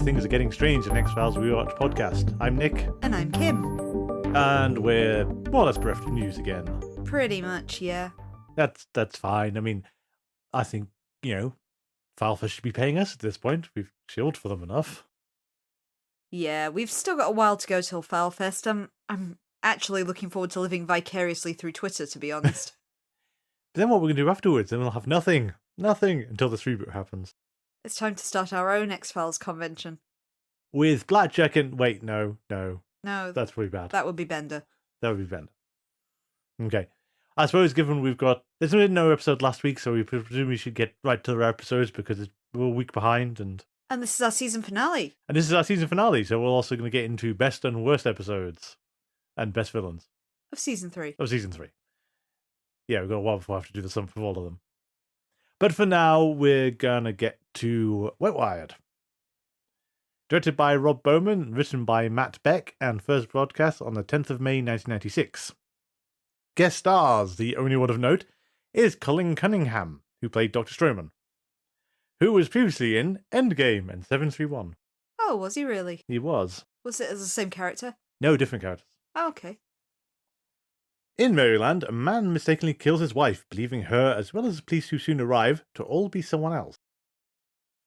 Things Are Getting Strange, an X-Files Rewatch podcast. I'm Nick. And I'm Kim. And we're more or less bereft of news again. Pretty much, yeah. That's fine. I mean, I think, Filefish should be paying us at this point. We've chilled for them enough. Yeah, we've still got a while to go till Falefest. I'm actually looking forward to living vicariously through Twitter, to be honest. But then what we're going to do afterwards, then we'll have nothing until this reboot happens. It's time to start our own X-Files convention. With Blackjack and... Wait, no. No. That's pretty bad. That would be Bender. Okay. I suppose given there's been no episode last week, so we presume we should get right to the episodes because we're a week behind. And this is our season finale. So we're also going to get into best and worst episodes and best villains. Of season 3. Yeah, we've got a while before I have to do the sum for all of them. But for now, we're going to get to Wetwired. Directed by Rob Bowman, written by Matt Beck, and first broadcast on the 10th of May 1996. Guest stars, the only one of note, is Colin Cunningham, who played Dr. Stroman, who was previously in Endgame and 731. Oh, was he really? He was. Was it as the same character? No, different characters. Oh, okay. In Maryland, a man mistakenly kills his wife, believing her, as well as the police who soon arrive, to all be someone else.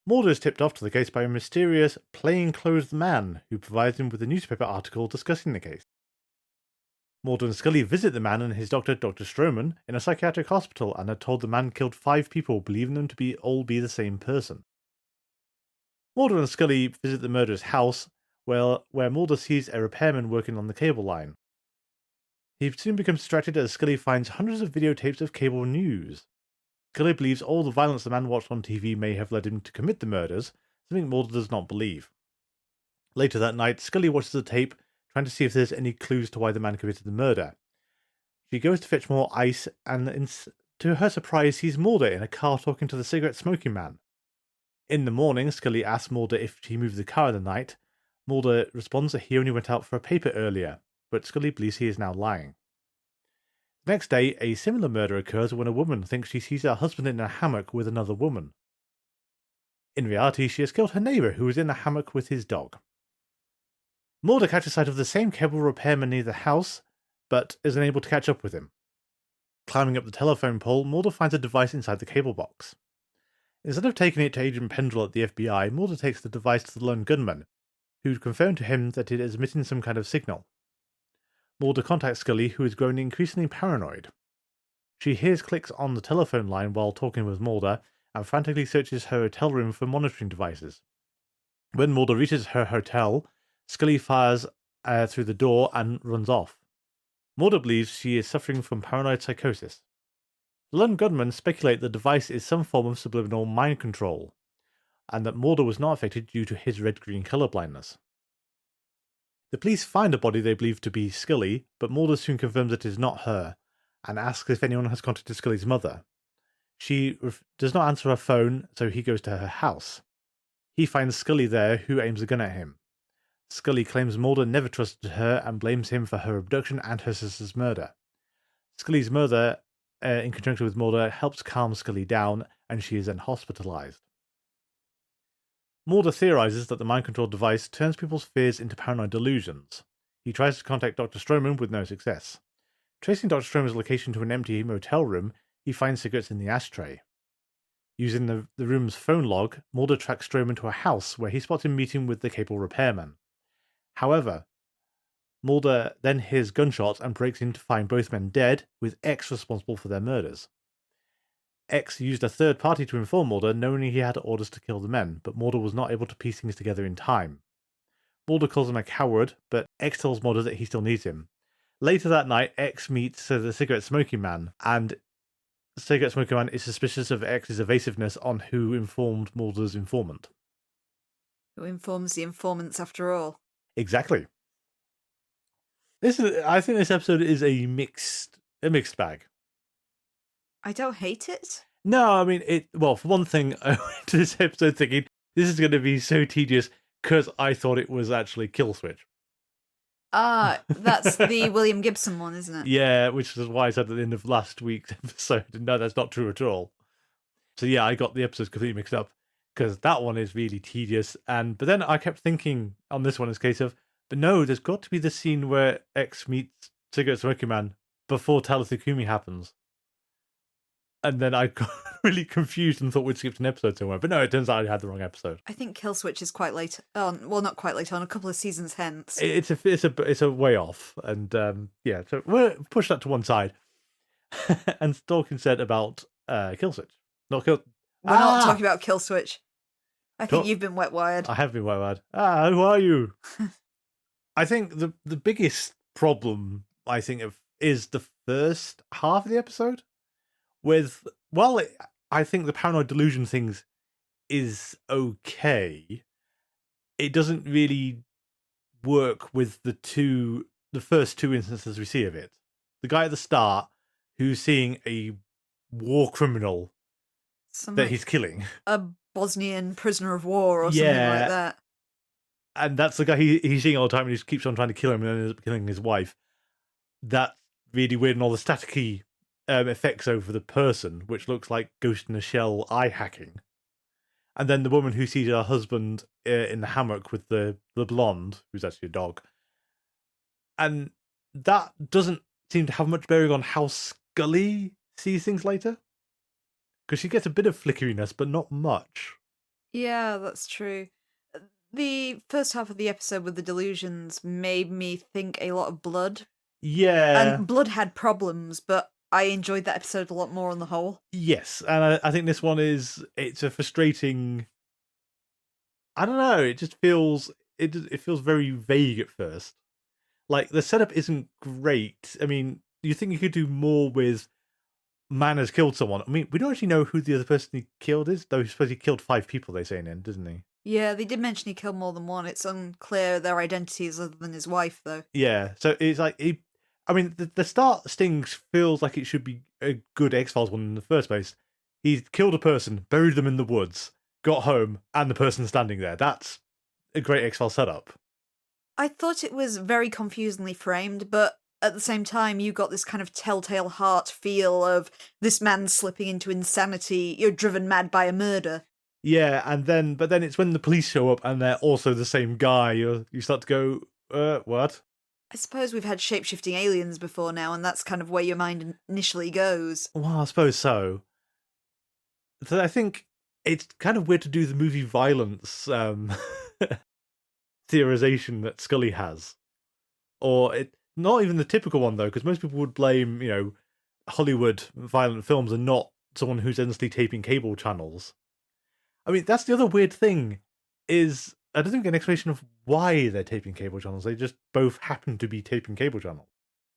Mulder is tipped off to the case by a mysterious, plainclothes man who provides him with a newspaper article discussing the case. Mulder and Scully visit the man and his doctor, Dr. Stroman, in a psychiatric hospital and are told the man killed 5 people, believing them to all be the same person. Mulder and Scully visit the murderer's house, where Mulder sees a repairman working on the cable line. He soon becomes distracted as Scully finds hundreds of videotapes of cable news. Scully believes all the violence the man watched on TV may have led him to commit the murders, something Mulder does not believe. Later that night, Scully watches the tape, trying to see if there's any clues to why the man committed the murder. She goes to fetch more ice, and to her surprise, sees Mulder in a car talking to the cigarette-smoking man. In the morning, Scully asks Mulder if he moved the car in the night. Mulder responds that he only went out for a paper earlier, but Scully believes he is now lying. The next day, a similar murder occurs when a woman thinks she sees her husband in a hammock with another woman. In reality, she has killed her neighbour, who was in a hammock with his dog. Mulder catches sight of the same cable repairman near the house, but is unable to catch up with him. Climbing up the telephone pole, Mulder finds a device inside the cable box. Instead of taking it to Agent Pendrell at the FBI, Mulder takes the device to the lone gunman, who confirmed to him that it is emitting some kind of signal. Mulder contacts Scully, who is growing increasingly paranoid. She hears clicks on the telephone line while talking with Mulder, and frantically searches her hotel room for monitoring devices. When Mulder reaches her hotel, Scully fires through the door and runs off. Mulder believes she is suffering from paranoid psychosis. The lone gunmen speculate the device is some form of subliminal mind control, and that Mulder was not affected due to his red-green colour blindness. The police find a body they believe to be Scully, but Mulder soon confirms it is not her, and asks if anyone has contacted Scully's mother. She does not answer her phone, so he goes to her house. He finds Scully there, who aims a gun at him. Scully claims Mulder never trusted her and blames him for her abduction and her sister's murder. Scully's mother, in conjunction with Mulder, helps calm Scully down, and she is then hospitalized. Mulder theorizes that the mind-controlled device turns people's fears into paranoid delusions. He tries to contact Dr. Stroman with no success. Tracing Dr. Stroman's location to an empty motel room, he finds cigarettes in the ashtray. Using the room's phone log, Mulder tracks Stroman to a house where he spots him meeting with the cable repairman. However, Mulder then hears gunshots and breaks in to find both men dead, with X responsible for their murders. X used a third party to inform Mulder, knowing he had orders to kill the men, but Mulder was not able to piece things together in time. Mulder calls him a coward, but X tells Mulder that he still needs him. Later that night, X meets the cigarette-smoking man, and the cigarette-smoking man is suspicious of X's evasiveness on who informed Mulder's informant. Who informs the informants after all? Exactly. I think this episode is a mixed bag. I don't hate it. No, I mean, for one thing, I went to this episode thinking, this is going to be so tedious, because I thought it was actually Kill Switch. That's the William Gibson one, isn't it? Yeah, which is why I said at the end of last week's episode, no, that's not true at all. So yeah, I got the episodes completely mixed up. because that one is really tedious. But then I kept thinking on this one, as a case of, but no, there's got to be the scene where X meets Cigarette Smoking Man before Talitha Cumi happens. And then I got really confused and thought we'd skipped an episode somewhere. But no, it turns out I had the wrong episode. I think Kill Switch is quite late on. Well, not quite late on. A couple of seasons hence. It's a way off, and yeah. So we'll push that to one side. And Stalkin said about Kill Switch, not Kill. We're not talking about Kill Switch. I think you've been wet-wired. I have been wet-wired. Who are you? I think the biggest problem I think is the first half of the episode. I think the paranoid delusion things is okay. It doesn't really work with the first two instances we see of it. The guy at the start who's seeing a war criminal that he's killing. A Bosnian prisoner of war or something like that. And that's the guy he's seeing all the time, and he keeps on trying to kill him and then ends up killing his wife. That's really weird, and all the staticky effects over the person, which looks like Ghost in a Shell eye hacking. And then the woman who sees her husband in the hammock with the blonde, who's actually a dog. And that doesn't seem to have much bearing on how Scully sees things later. Because she gets a bit of flickeriness, but not much. Yeah, that's true. The first half of the episode with the delusions made me think a lot of Blood. Yeah. And Blood had problems, but I enjoyed that episode a lot more on the whole. Yes, and I think this one it's a frustrating... I don't know, it just feels... It feels very vague at first. Like, the setup isn't great. I mean, you think you could do more with man has killed someone. I mean, we don't actually know who the other person he killed is, though he's supposed he killed 5 people, they say in the end, doesn't he? Yeah, they did mention he killed more than one. It's unclear their identities other than his wife, though. Yeah, so it's like... the start stings feels like it should be a good X-Files one in the first place. He's killed a person, buried them in the woods, got home, and the person's standing there. That's a great X-Files setup. I thought it was very confusingly framed, but at the same time, you got this kind of Telltale Heart feel of this man slipping into insanity, you're driven mad by a murder. Yeah, but then it's when the police show up and they're also the same guy, you start to go, what? I suppose we've had shape-shifting aliens before now, and that's kind of where your mind initially goes. Well, I suppose so. So I think it's kind of weird to do the movie violence theorization that Scully has. Or not even the typical one, though, because most people would blame, Hollywood violent films and not someone who's endlessly taping cable channels. I mean, that's the other weird thing, is I don't think an explanation of why they're taping cable channels. They just both happen to be taping cable channels.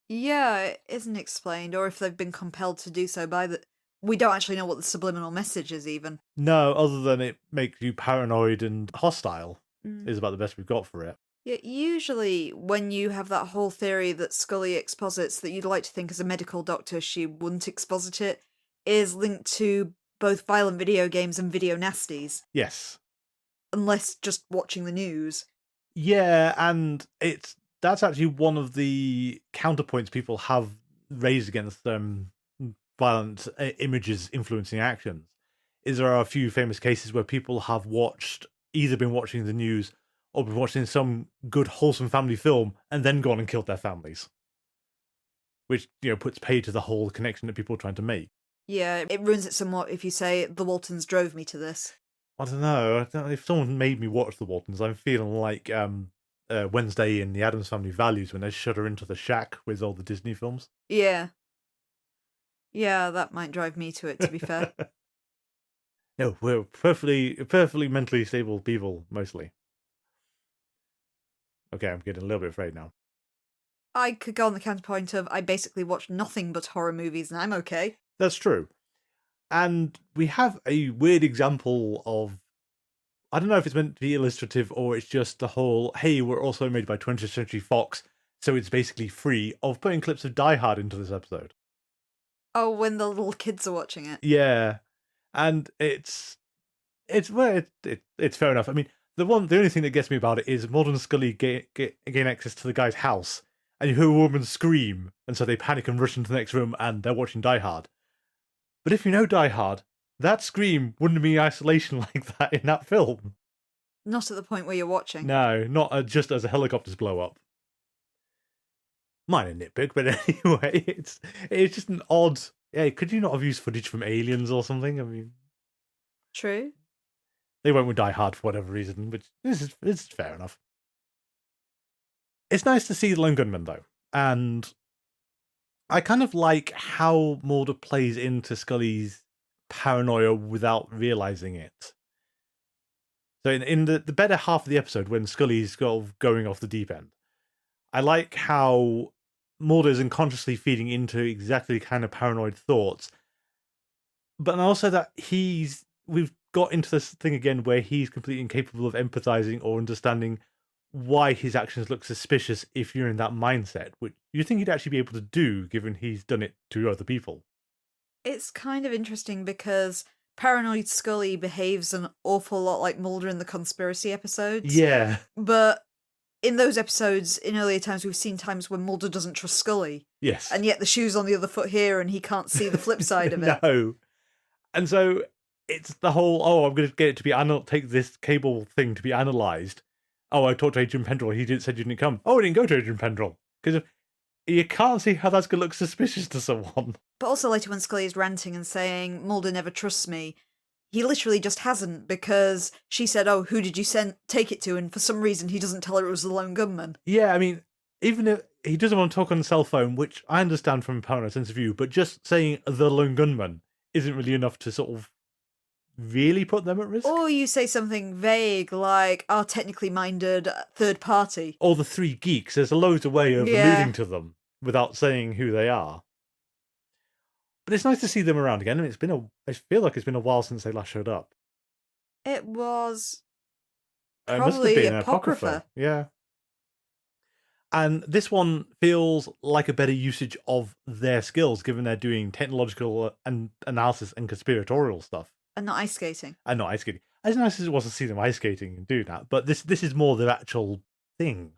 Yeah, it isn't explained, or if they've been compelled to do so by the... We don't actually know what the subliminal message is, even. No, other than it makes you paranoid and hostile is about the best we've got for it. Yeah, usually when you have that whole theory that Scully exposits that you'd like to think as a medical doctor she wouldn't exposit it, is linked to both violent video games and video nasties. Yes. Unless just watching the news. Yeah, and that's actually one of the counterpoints people have raised against violent images influencing actions. Is there are a few famous cases where people have either been watching the news or been watching some good wholesome family film and then gone and killed their families, which puts paid to the whole connection that people are trying to make. Yeah, it ruins it somewhat if you say the Waltons drove me to this. I don't know. If someone made me watch the Waltons, I'm feeling like Wednesday in the Addams Family Values when they shut her into the shack with all the Disney films. Yeah. Yeah, that might drive me to it, to be fair. No, we're perfectly mentally stable people, mostly. Okay, I'm getting a little bit afraid now. I could go on the counterpoint of I basically watch nothing but horror movies and I'm okay. That's true. And we have a weird example of, I don't know if it's meant to be illustrative or it's just the whole, hey, we're also made by 20th Century Fox, so it's basically free, of putting clips of Die Hard into this episode. Oh, when the little kids are watching it. Yeah. And it's fair enough. I mean, the only thing that gets me about it is Mulder and Scully gain access to the guy's house, and you hear a woman scream, and so they panic and rush into the next room, and they're watching Die Hard. But if you know Die Hard, that scream wouldn't be isolation like that in that film. Not at the point where you're watching. No, not just as the helicopters blow up. Minor nitpick, but anyway, it's just an odd. Yeah, could you not have used footage from Aliens or something? I mean, True. they went with Die Hard for whatever reason, which is fair enough. It's nice to see the Lone Gunman though, and I kind of like how Mulder plays into Scully's paranoia without realizing it. So in the better half of the episode, when Scully's sort of going off the deep end, I like how Mulder's unconsciously feeding into exactly the kind of paranoid thoughts, but also that we've got into this thing again where he's completely incapable of empathizing or understanding why his actions look suspicious if you're in that mindset, which you think he'd actually be able to do given he's done it to other people. It's kind of interesting because paranoid Scully behaves an awful lot like Mulder in the conspiracy episodes. Yeah. But in those episodes, in earlier times, we've seen times when Mulder doesn't trust Scully. Yes. And yet the shoe's on the other foot here and he can't see the flip side of it. No. And so it's the whole, I'm going to get it to be, take this cable thing to be analysed. Oh, I talked to Adrian Pendrell, said you didn't come. Oh, I didn't go to Adrian Pendrell. Because you can't see how that's going to look suspicious to someone. But also later when Scully is ranting and saying, Mulder never trusts me, he literally just hasn't, because she said, oh, who did you take it to? And for some reason, he doesn't tell her it was the Lone Gunman. Yeah, I mean, even if he doesn't want to talk on the cell phone, which I understand from a paranoid sense of view, but just saying the Lone Gunman isn't really enough to sort of really put them at risk. Or you say something vague like, our technically minded third party. Or the three geeks. There's loads of way of alluding to them without saying who they are. But it's nice to see them around again. I mean, I feel like it's been a while since they last showed up. It was It must have probably been Apocrypha. Yeah. And this one feels like a better usage of their skills, given they're doing technological and analysis and conspiratorial stuff. And not ice skating. And not ice skating. As nice as it was to see them ice skating and do that, but this is more their actual thing.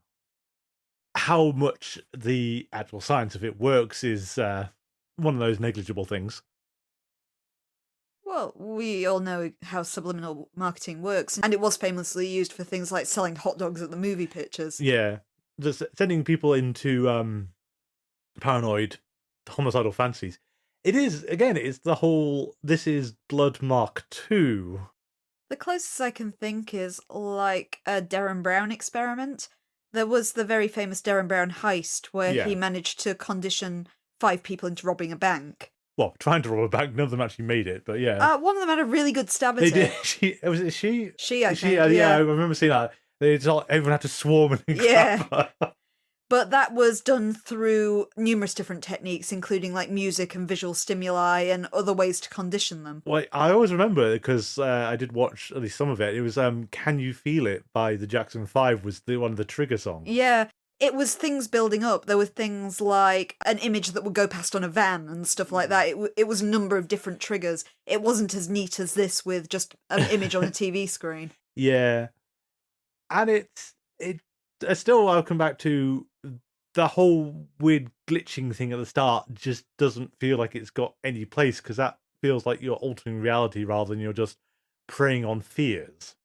How much the actual science of it works is one of those negligible things. Well, we all know how subliminal marketing works, and it was famously used for things like selling hot dogs at the movie pictures. Yeah, just sending people into paranoid, homicidal fantasies. It is, again, it's the whole, this is Blood Mark 2. The closest I can think is like a Derren Brown experiment. There was the very famous Derren Brown heist where he managed to condition 5 people into robbing a bank. Well, trying to rob a bank, none of them actually made it, but yeah. One of them had a really good stab at they it. Did. Was it she? She, I think, yeah, I remember seeing that. Everyone had to swarm and grab her. But that was done through numerous different techniques, including like music and visual stimuli and other ways to condition them. Well, I always remember it because I did watch at least some of it. It was Can You Feel It by the Jackson 5 was one of the trigger songs. Yeah, it was things building up. There were things like an image that would go past on a van and stuff like that. It was a number of different triggers. It wasn't as neat as this with just an image on a TV screen. Yeah. And still, I'll come back to the whole weird glitching thing at the start just doesn't feel like it's got any place, because that feels like you're altering reality rather than you're just preying on fears.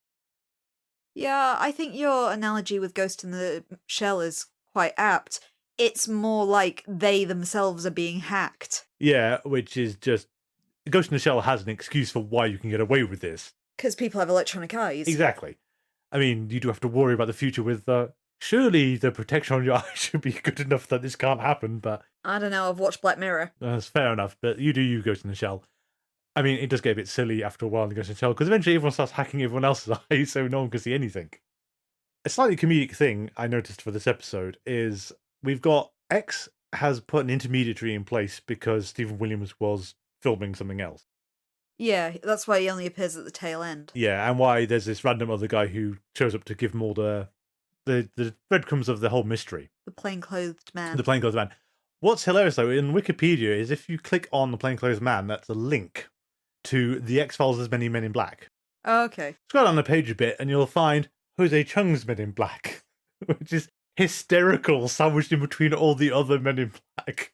Yeah, I think your analogy with Ghost in the Shell is quite apt. It's more like they themselves are being hacked. Yeah, which is just... Ghost in the Shell has an excuse for why you can get away with this. Because people have electronic eyes. Exactly. I mean, you do have to worry about the future with... surely the protection on your eyes should be good enough that this can't happen, but... I don't know, I've watched Black Mirror. That's fair enough, but you Ghost in the Shell. I mean, it does get a bit silly after a while in Ghost in the Shell, because eventually everyone starts hacking everyone else's eyes so no one can see anything. A slightly comedic thing I noticed for this episode is we've got X has put an intermediary in place because Stephen Williams was filming something else. Yeah, that's why he only appears at the tail end. Yeah, and why there's this random other guy who shows up to give Mulder the breadcrumbs of the whole mystery. The plainclothed man. The plainclothes man. What's hilarious, though, in Wikipedia is if you click on the plainclothes man, that's a link to the X-Files' Many Men in Black. Oh, okay. Scroll down the page a bit and you'll find Jose Chung's Men in Black, which is hysterical, sandwiched in between all the other Men in Black.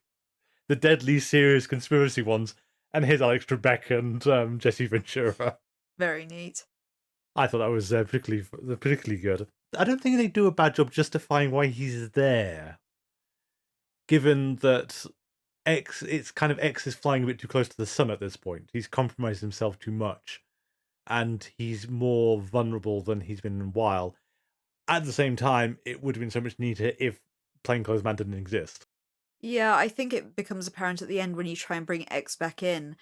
The deadly serious conspiracy ones. And here's Alex Trebek and Jesse Ventura. Very neat. I thought that was particularly good. I don't think they do a bad job justifying why he's there. Given that X is flying a bit too close to the sun at this point. He's compromised himself too much. And he's more vulnerable than he's been in a while. At the same time, it would have been so much neater if Plainclothes Man didn't exist. Yeah, I think it becomes apparent at the end when you try and bring X back in.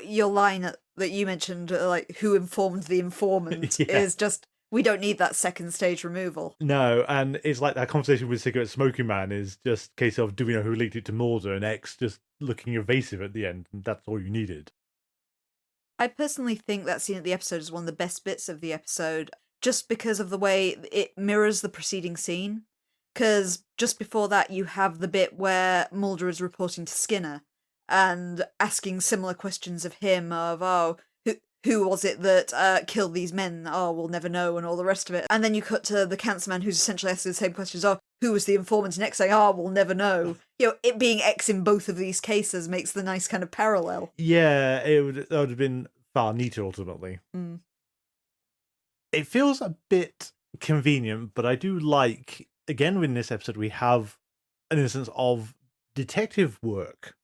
Your line that you mentioned, like, who informed the informant, is just, we don't need that second stage removal. No, and it's like that conversation with Cigarette Smoking Man is just a case of, do we know who leaked it to Mulder, and X just looking evasive at the end, and that's all you needed. I personally think that scene at the episode is one of the best bits of the episode, just because of the way it mirrors the preceding scene. Because just before that, you have the bit where Mulder is reporting to Skinner and asking similar questions of him of, who was it that killed these men? Oh, we'll never know, and all the rest of it. And then you cut to the cancer man who's essentially asking the same questions. Oh, who was the informant? Next saying, oh, we'll never know. You know, it being X in both of these cases makes the nice kind of parallel. Yeah, that would have been far neater ultimately. Mm. It feels a bit convenient, but I do like, again, in this episode, we have an instance of detective work.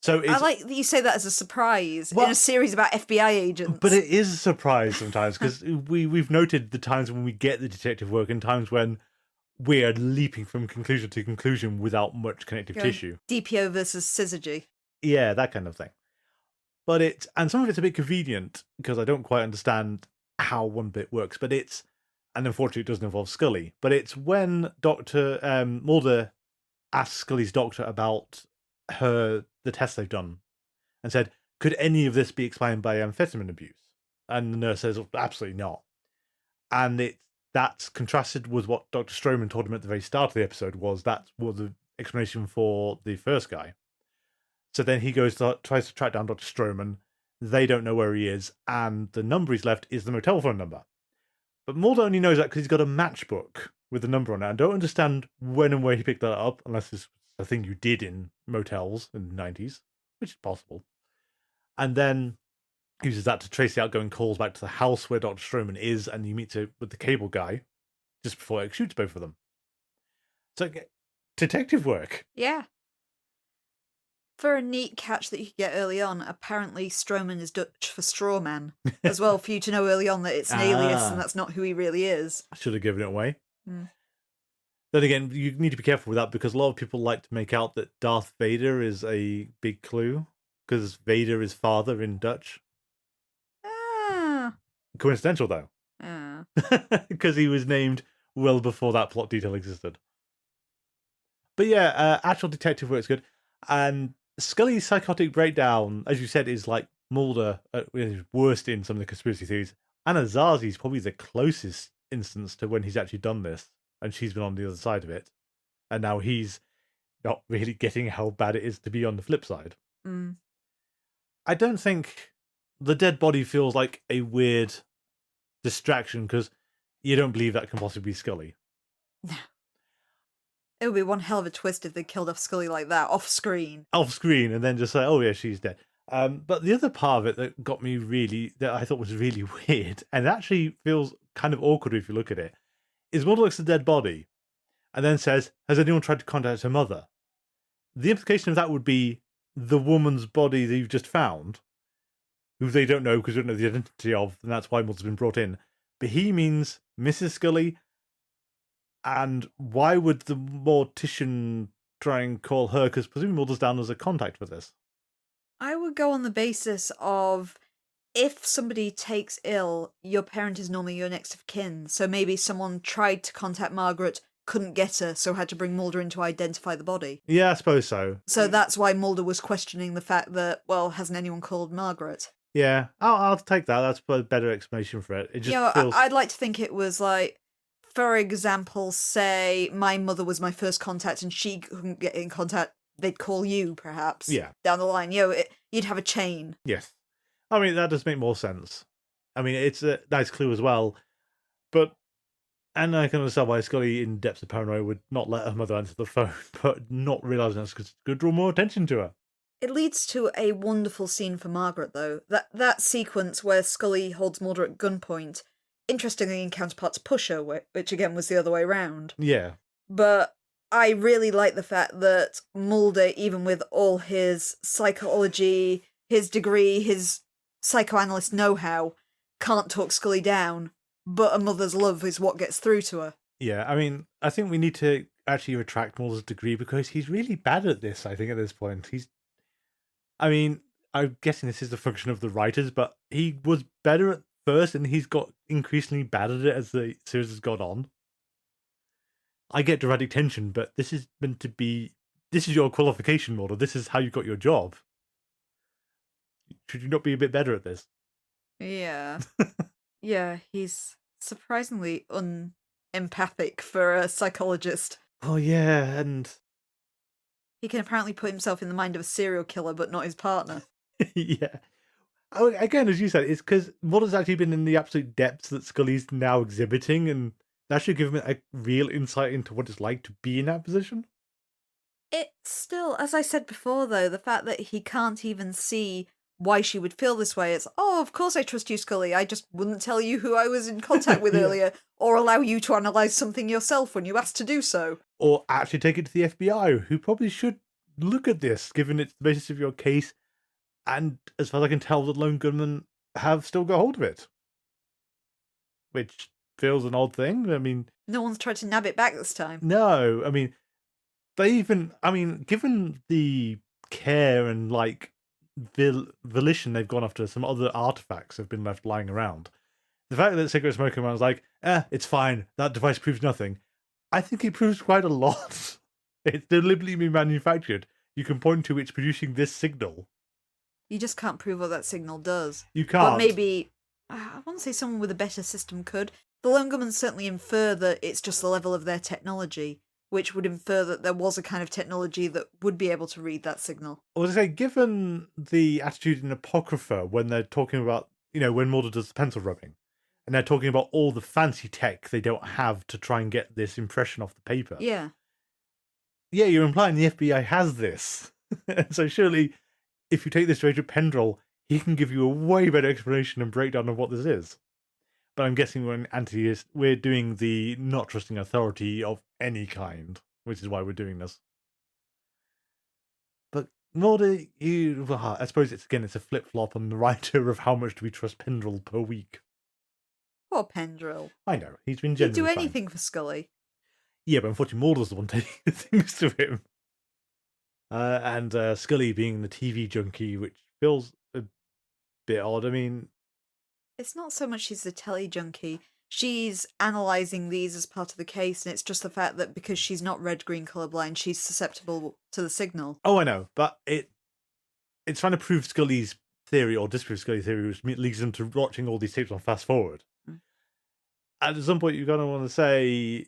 So I like that you say that as a surprise in a series about FBI agents. But it is a surprise sometimes, because we've noted the times when we get the detective work and times when we are leaping from conclusion to conclusion without much connective tissue. DPO versus syzygy. Yeah, that kind of thing. But and some of it's a bit convenient, because I don't quite understand how one bit works, but and unfortunately it doesn't involve Scully, but it's when Dr. Mulder asks Scully's doctor about the tests they've done and said, could any of this be explained by amphetamine abuse? And the nurse says, absolutely not. And that's contrasted with what Dr. Stroman told him at the very start of the episode was the explanation for the first guy. So then he tries to track down Dr. Stroman. They don't know where he is, and the number he's left is the motel phone number. But Mulder only knows that because he's got a matchbook with the number on it. I don't understand when and where he picked that up, unless it's a thing you did in motels in the 90s, which is possible. And then uses that to trace the outgoing calls back to the house where Dr. Stroman is, and he meets with the cable guy just before X shoots both of them. So, detective work. Yeah. For a neat catch that you could get early on, apparently Stroman is Dutch for straw man as well, for you to know early on that it's an alias and that's not who he really is. I should have given it away. Mm. Then again, you need to be careful with that, because a lot of people like to make out that Darth Vader is a big clue, because Vader is father in Dutch. Coincidental, though. Because he was named well before that plot detail existed. But yeah, actual detective work's good. And Scully's psychotic breakdown, as you said, is like Mulder at his worst in some of the conspiracy theories. Anazazi's probably the closest instance to when he's actually done this, and she's been on the other side of it. And now he's not really getting how bad it is to be on the flip side. Mm. I don't think the dead body feels like a weird distraction, because you don't believe that can possibly be Scully. No. It would be one hell of a twist if they killed off Scully like that, off screen. Off screen, and then just say, oh yeah, she's dead. But the other part of it that I thought was really weird, and actually feels kind of awkward if you look at it, is Mulder looks at the dead body, and then says, has anyone tried to contact her mother? The implication of that would be the woman's body that you've just found, who they don't know because they don't know the identity of, and that's why Mulder's been brought in. But he means Mrs. Scully. And why would the mortician try and call her? Because presumably Mulder's down as a contact for this. I would go on the basis of, if somebody takes ill, your parent is normally your next of kin. So maybe someone tried to contact Margaret, couldn't get her, so had to bring Mulder in to identify the body. Yeah, I suppose so. So that's why Mulder was questioning the fact that, well, hasn't anyone called Margaret? Yeah, I'll take that. That's a better explanation for it. It just feels... I'd like to think it was like, for example, say my mother was my first contact and she couldn't get in contact, they'd call you, perhaps. Yeah. Down the line, you'd have a chain. Yes. I mean, that does make more sense. I mean, it's a nice clue as well. And I can understand why Scully, in depths of paranoia, would not let her mother answer the phone, but not realising that's because it could draw more attention to her. It leads to a wonderful scene for Margaret, though. That sequence where Scully holds Mulder at gunpoint, interestingly in counterpart to Pusher, which again was the other way round. Yeah. But I really like the fact that Mulder, even with all his psychology, his degree, his psychoanalyst know-how, can't talk Scully down, but a mother's love is what gets through to her. Yeah, I mean, I think we need to actually retract Mulder's degree because he's really bad at this, I think, at this point. I mean, I'm guessing this is the function of the writers, but he was better at first and he's got increasingly bad at it as the series has gone on. I get dramatic tension, but this is meant to be... This is your qualification, Mulder. This is how you got your job. Should you not be a bit better at this? Yeah. Yeah, he's surprisingly unempathic for a psychologist. Oh, yeah, and... He can apparently put himself in the mind of a serial killer, but not his partner. Yeah. Oh, again, as you said, it's because Mulder's actually been in the absolute depths that Scully's now exhibiting, and that should give him a real insight into what it's like to be in that position. It's still, as I said before, though, the fact that he can't even see why she would feel this way. It's, oh, of course I trust you, Scully. I just wouldn't tell you who I was in contact with Yeah. earlier, or allow you to analyse something yourself when you asked to do so. Or actually take it to the FBI, who probably should look at this, given it's the basis of your case, and as far as I can tell, the lone gunmen have still got hold of it. Which feels an odd thing. I mean... No one's tried to nab it back this time. No, I mean, given the care and, like, volition they've gone after, some other artifacts have been left lying around. The fact that Cigarette Smoking Man was like, it's fine, that device proves nothing. I think it proves quite a lot. It's deliberately been manufactured. You can point to it's producing this signal. You just can't prove what that signal does. You can't. But maybe, I want to say someone with a better system could. The lone gunmen certainly infer that it's just the level of their technology, which would infer that there was a kind of technology that would be able to read that signal. I was going to say, given the attitude in Apocrypha when they're talking about, when Mulder does the pencil rubbing, and they're talking about all the fancy tech they don't have to try and get this impression off the paper. Yeah. Yeah, you're implying the FBI has this. And so surely, if you take this to Agent Pendrell, he can give you a way better explanation and breakdown of what this is. But I'm guessing we're doing the not trusting authority of any kind, which is why we're doing this. But Mulder, I suppose it's a flip-flop on the writer of how much do we trust Pendrell per week. Poor Pendrell. I know, he's been He'd generally do fine. anything for Scully. Yeah, but unfortunately Mulder's the one taking the things to him. And Scully being the TV junkie, which feels a bit odd. I mean... It's not so much she's the telly junkie. She's analysing these as part of the case, and it's just the fact that because she's not red-green colourblind, she's susceptible to the signal. Oh, I know, but it's trying to prove Scully's theory, or disprove Scully's theory, which leads them to watching all these tapes on fast forward. Mm. And at some point, you're going to want to say,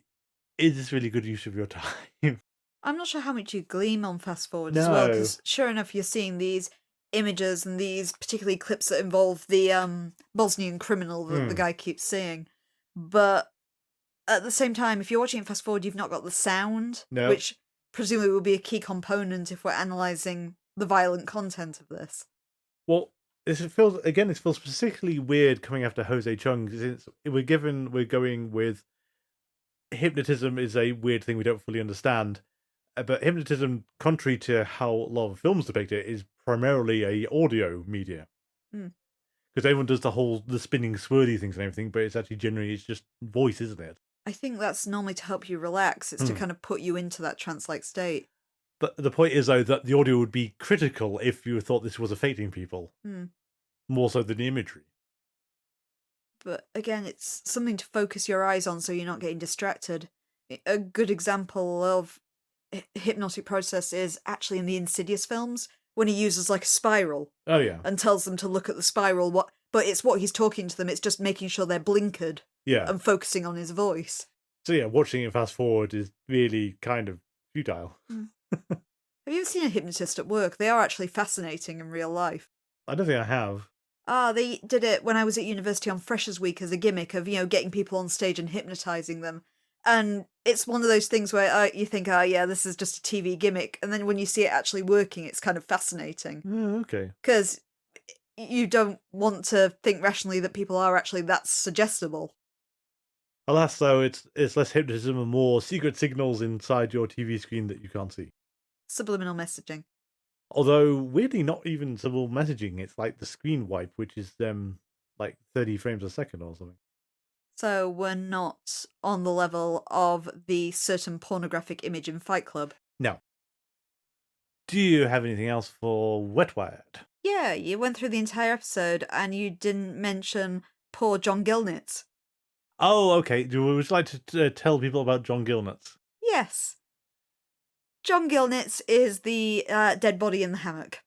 is this really good use of your time? I'm not sure how much you glean on fast forward as well, because sure enough, you're seeing these images and these particularly clips that involve the Bosnian criminal that the guy keeps seeing. But at the same time, if you're watching it fast forward, you've not got the sound, which presumably will be a key component if we're analysing the violent content of this. Well, it feels particularly weird coming after Jose Chung, since we're going with hypnotism is a weird thing we don't fully understand. But hypnotism, contrary to how a lot of films depict it, is primarily a audio media. Because everyone does the spinning swirly things and everything, but it's actually generally it's just voice, isn't it? I think that's normally to help you relax. It's to kind of put you into that trance-like state. But the point is, though, that the audio would be critical if you thought this was affecting people. More so than the imagery. But again, it's something to focus your eyes on so you're not getting distracted. A good example of hypnotic process is actually in the Insidious films, when he uses like a spiral. Oh, yeah. And tells them to look at the spiral, but it's what he's talking to them, it's just making sure they're blinkered. Yeah. And focusing on his voice. So yeah, watching it fast forward is really kind of futile. Have you ever seen a hypnotist at work? They are actually fascinating in real life. I don't think I have. They did it when I was at university on Freshers' Week as a gimmick of, getting people on stage and hypnotising them. And it's one of those things where you think, oh yeah, this is just a TV gimmick. And then when you see it actually working, it's kind of fascinating. Okay. Because you don't want to think rationally that people are actually that suggestible. Alas, though, it's less hypnotism and more secret signals inside your TV screen that you can't see. Subliminal messaging. Although, weirdly, not even subliminal messaging. It's like the screen wipe, which is like 30 frames a second or something. So we're not on the level of the certain pornographic image in Fight Club. Now, do you have anything else for Wetwired? Yeah, you went through the entire episode and you didn't mention poor John Gilnitz. Oh, okay. Would you like to tell people about John Gilnitz? Yes. John Gilnitz is the dead body in the hammock.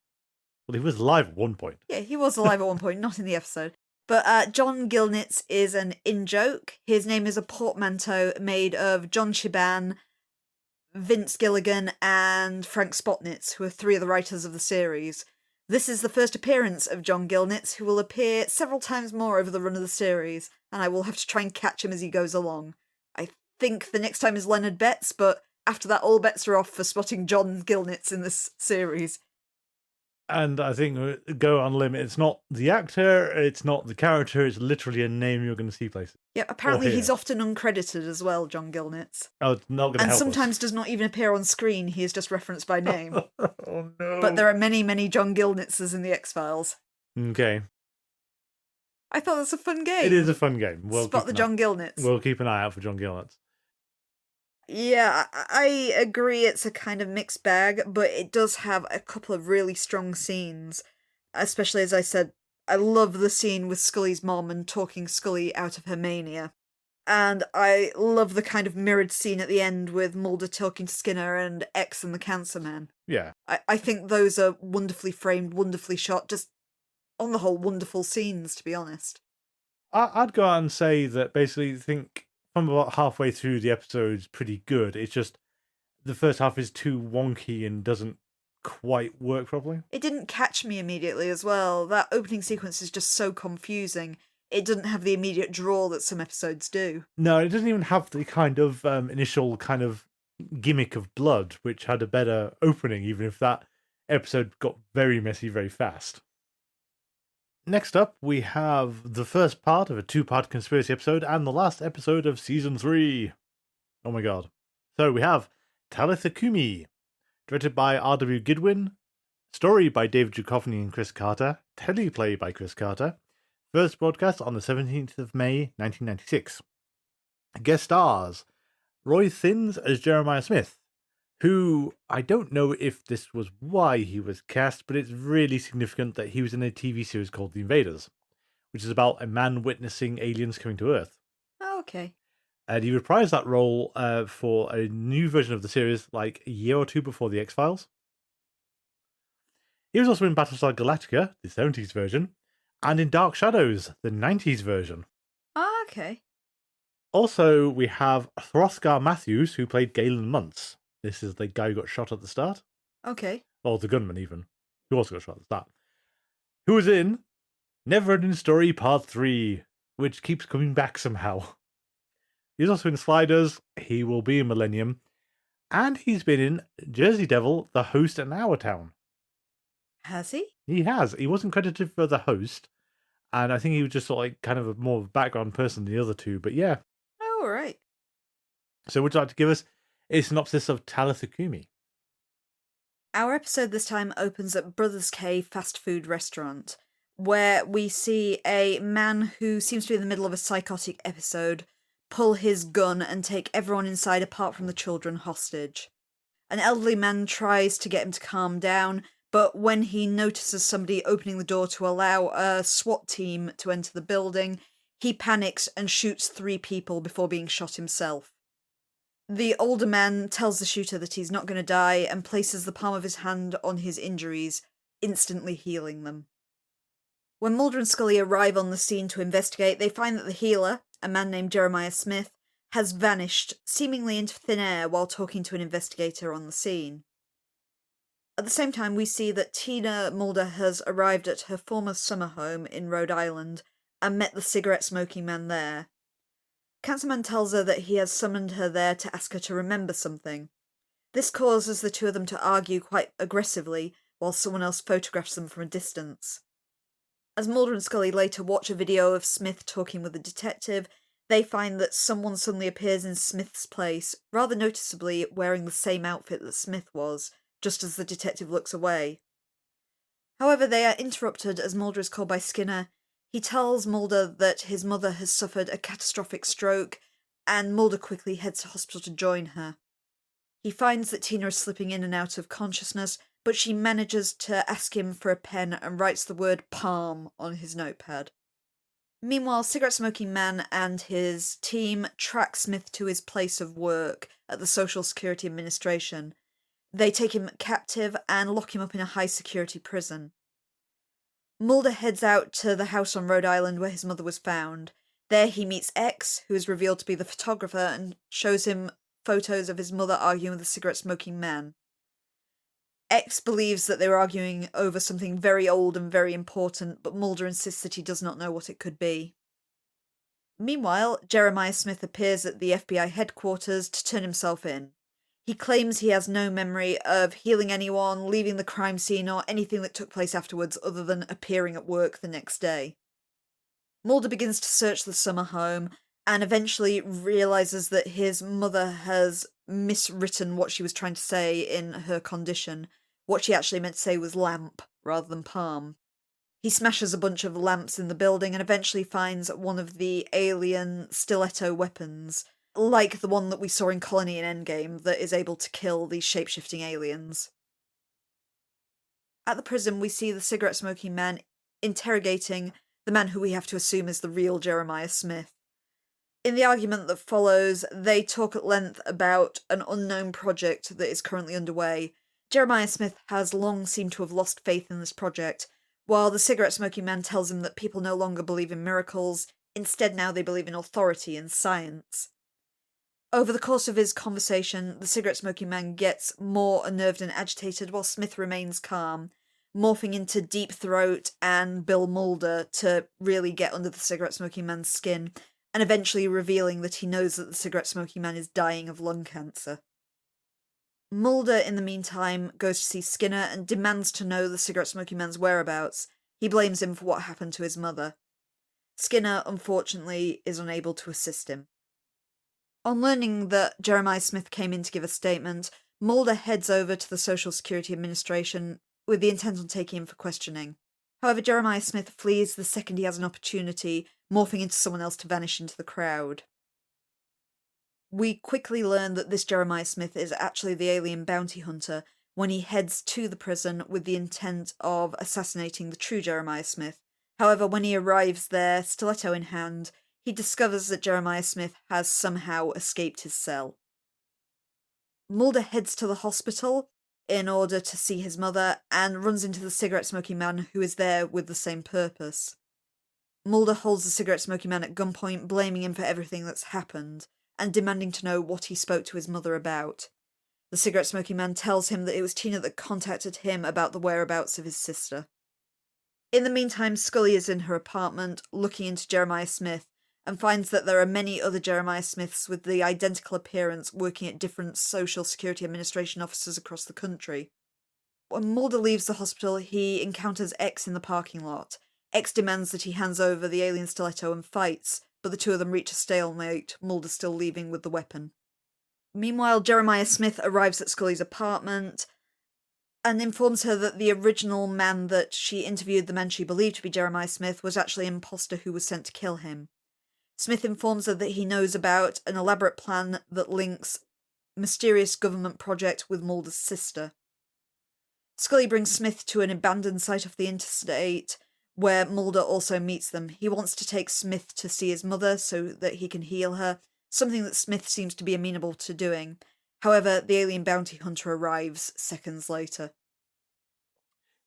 Well, he was alive at one point. Yeah, he was alive at one point, not in the episode. But John Gilnitz is an in-joke. His name is a portmanteau made of John Shiban, Vince Gilligan, and Frank Spotnitz, who are three of the writers of the series. This is the first appearance of John Gilnitz, who will appear several times more over the run of the series, and I will have to try and catch him as he goes along. I think the next time is Leonard Betts, but after that all bets are off for spotting John Gilnitz in this series. And I think go on limit. It's not the actor, it's not the character, it's literally a name you're going to see places. Yeah, apparently he's often uncredited as well, John Gilnitz. Oh, it's not going to help. And sometimes does not even appear on screen, he is just referenced by name. Oh no. But there are many, many John Gilnitzes in the X-Files. Okay. I thought it was a fun game. It is a fun game. Spot the John Gilnitz. We'll keep an eye out for John Gilnitz. Yeah, I agree it's a kind of mixed bag, but it does have a couple of really strong scenes. Especially, as I said, I love the scene with Scully's mom and talking Scully out of her mania. And I love the kind of mirrored scene at the end with Mulder talking to Skinner and X and the Cancer Man. Yeah. I think those are wonderfully framed, wonderfully shot, just on the whole wonderful scenes, to be honest. I'd go out and say that basically think from about halfway through the episode's pretty good. It's just the first half is too wonky and doesn't quite work properly. It didn't catch me immediately as well. That opening sequence is just so confusing. It doesn't have the immediate draw that some episodes do. No, it doesn't even have the kind of initial kind of gimmick of blood, which had a better opening, even if that episode got very messy very fast. Next up, we have the first part of a two-part conspiracy episode and the last episode of Season 3. Oh my god. So we have Talitha Cumi, directed by R.W. Goodwin, story by David Duchovny and Chris Carter, teleplay by Chris Carter, first broadcast on the 17th of May, 1996. Guest stars Roy Thins as Jeremiah Smith, who I don't know if this was why he was cast, but it's really significant that he was in a TV series called The Invaders, which is about a man witnessing aliens coming to Earth. Oh, okay. And he reprised that role for a new version of the series like a year or two before The X-Files. He was also in Battlestar Galactica, the 70s version, and in Dark Shadows, the 90s version. Oh, okay. Also, we have Hrothgar Matthews, who played Galen Muntz. This is the guy who got shot at the start. Okay. Or the gunman, even. Who also got shot at the start. Who was in Neverending Story Part 3, which keeps coming back somehow. He's also in Sliders, he will be in Millennium, and he's been in Jersey Devil, The Host, and Our Town. Has he? He has. He wasn't credited for The Host, and I think he was just sort of like kind of a more background person than the other two, but yeah. Oh, all right. So would you like to give us a synopsis of Talitha Cumi? Our episode this time opens at Brothers K fast food restaurant, where we see a man who seems to be in the middle of a psychotic episode pull his gun and take everyone inside apart from the children hostage. An elderly man tries to get him to calm down, but when he notices somebody opening the door to allow a SWAT team to enter the building, he panics and shoots 3 people before being shot himself. The older man tells the shooter that he's not going to die and places the palm of his hand on his injuries, instantly healing them. When Mulder and Scully arrive on the scene to investigate, they find that the healer, a man named Jeremiah Smith, has vanished, seemingly into thin air while talking to an investigator on the scene. At the same time, we see that Tina Mulder has arrived at her former summer home in Rhode Island and met the cigarette-smoking man there. Cancerman tells her that he has summoned her there to ask her to remember something. This causes the two of them to argue quite aggressively, while someone else photographs them from a distance. As Mulder and Scully later watch a video of Smith talking with a detective, they find that someone suddenly appears in Smith's place, rather noticeably wearing the same outfit that Smith was, just as the detective looks away. However, they are interrupted as Mulder is called by Skinner. He tells Mulder that his mother has suffered a catastrophic stroke, and Mulder quickly heads to hospital to join her. He finds that Tina is slipping in and out of consciousness, but she manages to ask him for a pen and writes the word palm on his notepad. Meanwhile, cigarette-smoking man and his team track Smith to his place of work at the Social Security Administration. They take him captive and lock him up in a high-security prison. Mulder heads out to the house on Rhode Island where his mother was found. There he meets X, who is revealed to be the photographer, and shows him photos of his mother arguing with a cigarette-smoking man. X believes that they were arguing over something very old and very important, but Mulder insists that he does not know what it could be. Meanwhile, Jeremiah Smith appears at the FBI headquarters to turn himself in. He claims he has no memory of healing anyone, leaving the crime scene, or anything that took place afterwards other than appearing at work the next day. Mulder begins to search the summer home, and eventually realises that his mother has miswritten what she was trying to say in her condition. What she actually meant to say was lamp, rather than palm. He smashes a bunch of lamps in the building and eventually finds one of the alien stiletto weapons, like the one that we saw in Colony in Endgame, that is able to kill these shape-shifting aliens. At the prison, we see the cigarette-smoking man interrogating the man who we have to assume is the real Jeremiah Smith. In the argument that follows, they talk at length about an unknown project that is currently underway. Jeremiah Smith has long seemed to have lost faith in this project, while the cigarette-smoking man tells him that people no longer believe in miracles, instead now they believe in authority and science. Over the course of his conversation, the cigarette-smoking man gets more unnerved and agitated while Smith remains calm, morphing into Deep Throat and Bill Mulder to really get under the cigarette-smoking man's skin, and eventually revealing that he knows that the cigarette-smoking man is dying of lung cancer. Mulder, in the meantime, goes to see Skinner and demands to know the cigarette-smoking man's whereabouts. He blames him for what happened to his mother. Skinner, unfortunately, is unable to assist him. On learning that Jeremiah Smith came in to give a statement, Mulder heads over to the Social Security Administration with the intent on taking him for questioning. However, Jeremiah Smith flees the second he has an opportunity, morphing into someone else to vanish into the crowd. We quickly learn that this Jeremiah Smith is actually the alien bounty hunter when he heads to the prison with the intent of assassinating the true Jeremiah Smith. However, when he arrives there, stiletto in hand, he discovers that Jeremiah Smith has somehow escaped his cell. Mulder heads to the hospital in order to see his mother and runs into the cigarette-smoking man who is there with the same purpose. Mulder holds the cigarette-smoking man at gunpoint, blaming him for everything that's happened, and demanding to know what he spoke to his mother about. The cigarette-smoking man tells him that it was Tina that contacted him about the whereabouts of his sister. In the meantime, Scully is in her apartment, looking into Jeremiah Smith, and finds that there are many other Jeremiah Smiths with the identical appearance working at different Social Security Administration offices across the country. When Mulder leaves the hospital, he encounters X in the parking lot. X demands that he hands over the alien stiletto and fights, but the two of them reach a stalemate, Mulder still leaving with the weapon. Meanwhile, Jeremiah Smith arrives at Scully's apartment and informs her that the original man that she interviewed, the man she believed to be Jeremiah Smith, was actually an imposter who was sent to kill him. Smith informs her that he knows about an elaborate plan that links mysterious government project with Mulder's sister. Scully brings Smith to an abandoned site off the interstate, where Mulder also meets them. He wants to take Smith to see his mother so that he can heal her, something that Smith seems to be amenable to doing. However, the alien bounty hunter arrives seconds later.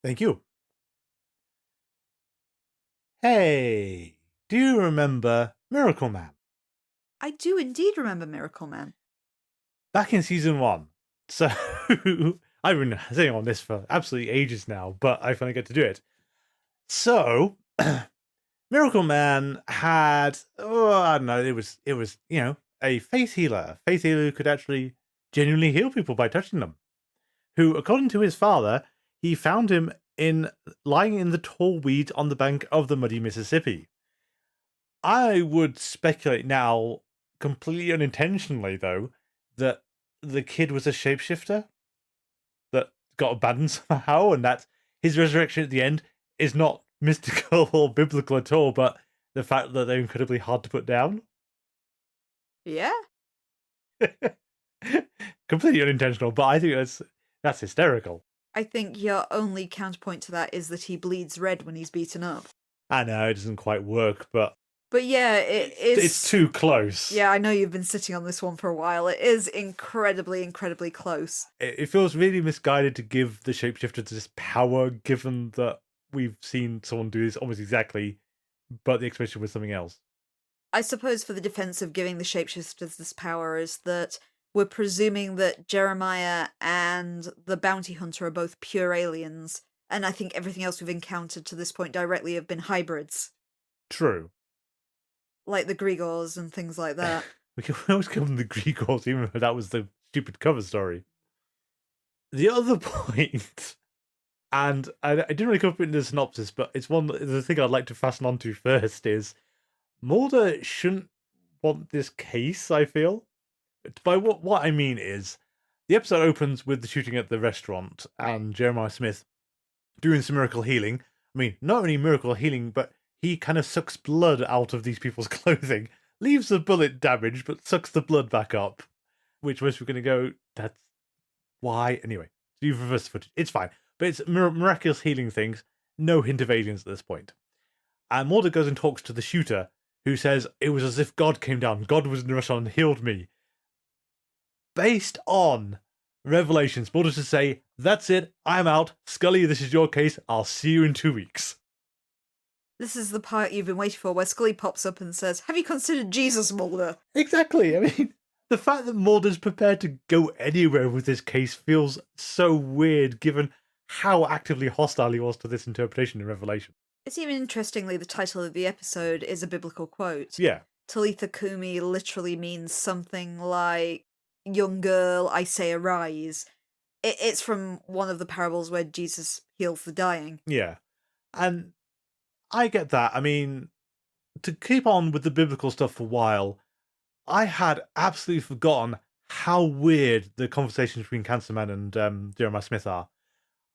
Thank you. Hey, do you remember Miracle Man? I do indeed remember Miracle Man. Back in season 1. So, I've been saying on this for absolutely ages now, but I finally get to do it. So, Miracle Man had, I don't know, it was, a faith healer who could actually genuinely heal people by touching them. Who, according to his father, he found him lying in the tall weeds on the bank of the muddy Mississippi. I would speculate now, completely unintentionally though, that the kid was a shapeshifter that got abandoned somehow, and that his resurrection at the end is not mystical or biblical at all, but the fact that they're incredibly hard to put down. Yeah. Completely unintentional, but I think that's hysterical. I think your only counterpoint to that is that he bleeds red when he's beaten up. I know it doesn't quite work, but yeah, it's too close. Yeah, I know you've been sitting on this one for a while. It is incredibly, incredibly close. It feels really misguided to give the shapeshifter this power, given that we've seen someone do this almost exactly, but the explanation was something else. I suppose for the defense of giving the shapeshifters this power is that we're presuming that Jeremiah and the bounty hunter are both pure aliens, and I think everything else we've encountered to this point directly have been hybrids. True. Like the Grigors and things like that. We can always call them the Grigors, even though that was the stupid cover story. The other point, and I didn't really come up in the synopsis, but it's the thing I'd like to fasten onto first is Mulder shouldn't want this case, I feel. By what I mean is, the episode opens with the shooting at the restaurant and Jeremiah Smith doing some miracle healing. I mean, not only miracle healing, but he kind of sucks blood out of these people's clothing, leaves the bullet damaged, but sucks the blood back up. Which most we're going to go, that's why. Anyway, so you've reversed the footage. It's fine. But it's miraculous healing things. No hint of aliens at this point. And Mulder goes and talks to the shooter, who says, it was as if God came down. God was in the restaurant and healed me. Based on revelations, Mulder to say, that's it, I'm out. Scully, this is your case. I'll see you in 2 weeks. This is the part you've been waiting for, where Scully pops up and says, have you considered Jesus, Mulder? Exactly. I mean, the fact that Mulder's prepared to go anywhere with this case feels so weird, given how actively hostile he was to this interpretation in Revelation. It's even interestingly, the title of the episode is a biblical quote. Yeah. Talitha Cumi literally means something like, young girl, I say arise. It's from one of the parables where Jesus heals the dying. Yeah. And I get that. I mean, to keep on with the biblical stuff for a while, I had absolutely forgotten how weird the conversations between Cancerman and Jeremiah Smith are.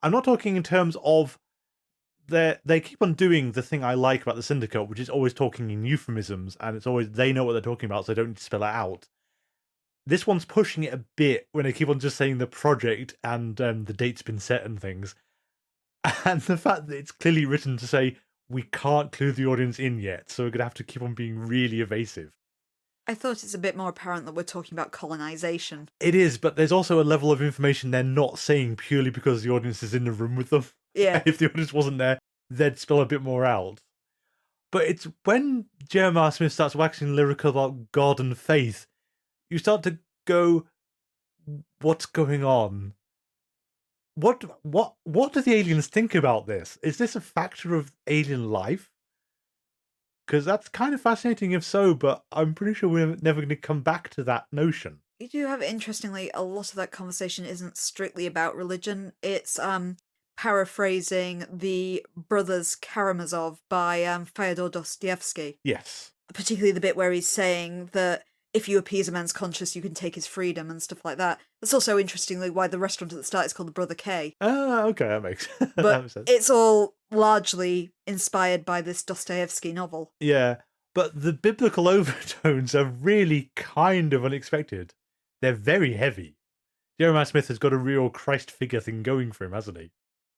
I'm not talking in terms of they keep on doing the thing I like about the Syndicate, which is always talking in euphemisms, and it's always they know what they're talking about, so they don't need to spell it out. This one's pushing it a bit when they keep on just saying the project and the date's been set and things. And the fact that it's clearly written to say, we can't clue the audience in yet, so we're going to have to keep on being really evasive. I thought it's a bit more apparent that we're talking about colonization. It is, but there's also a level of information they're not saying purely because the audience is in the room with them. Yeah. If the audience wasn't there, they'd spell a bit more out. But it's when Jeremiah Smith starts waxing lyrical about God and faith, you start to go, what's going on? What do the aliens think about this? Is this a factor of alien life? Because that's kind of fascinating if so, but I'm pretty sure we're never going to come back to that notion. You do have, interestingly, a lot of that conversation isn't strictly about religion. It's paraphrasing The Brothers Karamazov by Fyodor Dostoevsky. Yes. Particularly the bit where he's saying that if you appease a man's conscience, you can take his freedom and stuff like that. That's also, interestingly, why the restaurant at the start is called the Brother K. Ah, okay, that makes, But that makes sense. It's all largely inspired by this Dostoevsky novel. Yeah, but the biblical overtones are really kind of unexpected. They're very heavy. Jeremiah Smith has got a real Christ figure thing going for him, hasn't he?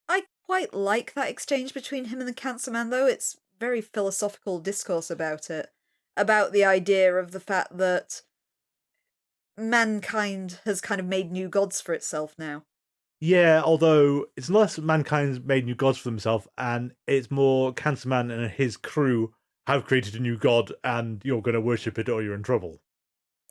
I quite like that exchange between him and the Cancer Man, though. It's very philosophical discourse about it. About the idea of the fact that mankind has kind of made new gods for itself now. Yeah, although it's less mankind's made new gods for themselves, and it's more Cancerman and his crew have created a new god, and you're going to worship it or you're in trouble.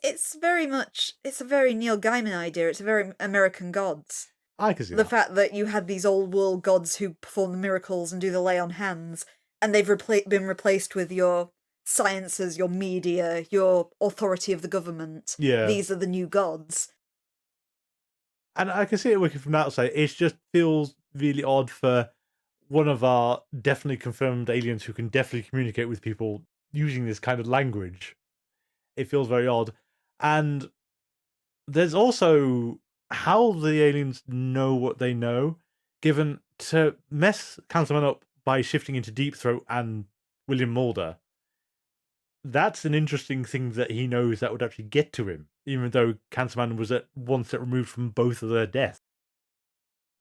It's a very Neil Gaiman idea. It's a very American Gods. I can see the that. fact that you had these old world gods who perform the miracles and do the lay on hands, And they've been replaced with your sciences, your media, your authority of the government. Yeah. These are the new gods. And I can see it working from that side. It just feels really odd for one of our definitely confirmed aliens who can definitely communicate with people using this kind of language. It feels very odd. And there's also how the aliens know what they know, given to mess Councilman up by shifting into Deep Throat and William Mulder. That's an interesting thing that he knows that would actually get to him, even though Cancerman was at one step removed from both of their deaths.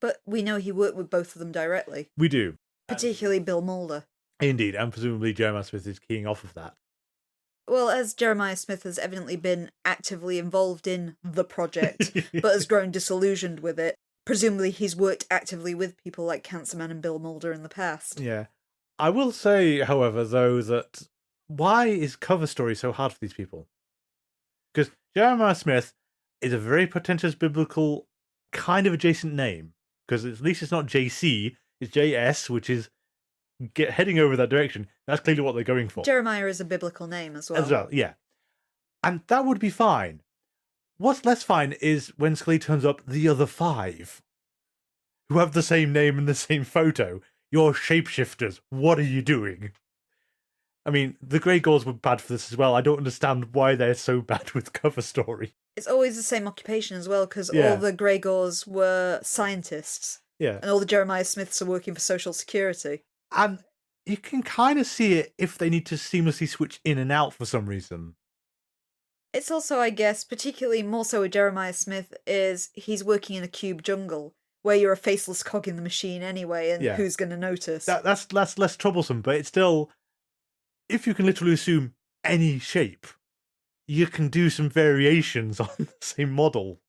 But we know he worked with both of them directly. We do. Particularly Bill Mulder. Indeed, and presumably Jeremiah Smith is keying off of that. Well, as Jeremiah Smith has evidently been actively involved in the project, but has grown disillusioned with it, presumably he's worked actively with people like Cancerman and Bill Mulder in the past. Yeah. I will say, however, though, that why is cover story so hard for these people? Because Jeremiah Smith is a very pretentious biblical kind of adjacent name. Because at least it's not JC, it's JS, which is heading over that direction. That's clearly what they're going for. Jeremiah is a biblical name as well. As well, yeah. And that would be fine. What's less fine is when Scully turns up the other 5, who have the same name and the same photo. You're shapeshifters. What are you doing? I mean, the Grey Gauls were bad for this as well. I don't understand why they're so bad with cover story. It's always the same occupation as well, because all the Grey Gauls were scientists. Yeah. And all the Jeremiah Smiths are working for Social Security. And you can kind of see it if they need to seamlessly switch in and out for some reason. It's also, I guess, particularly more so with Jeremiah Smith, is he's working in a cube jungle, where you're a faceless cog in the machine anyway, and who's going to notice? That's less troublesome, but it's still, if you can literally assume any shape, you can do some variations on the same model.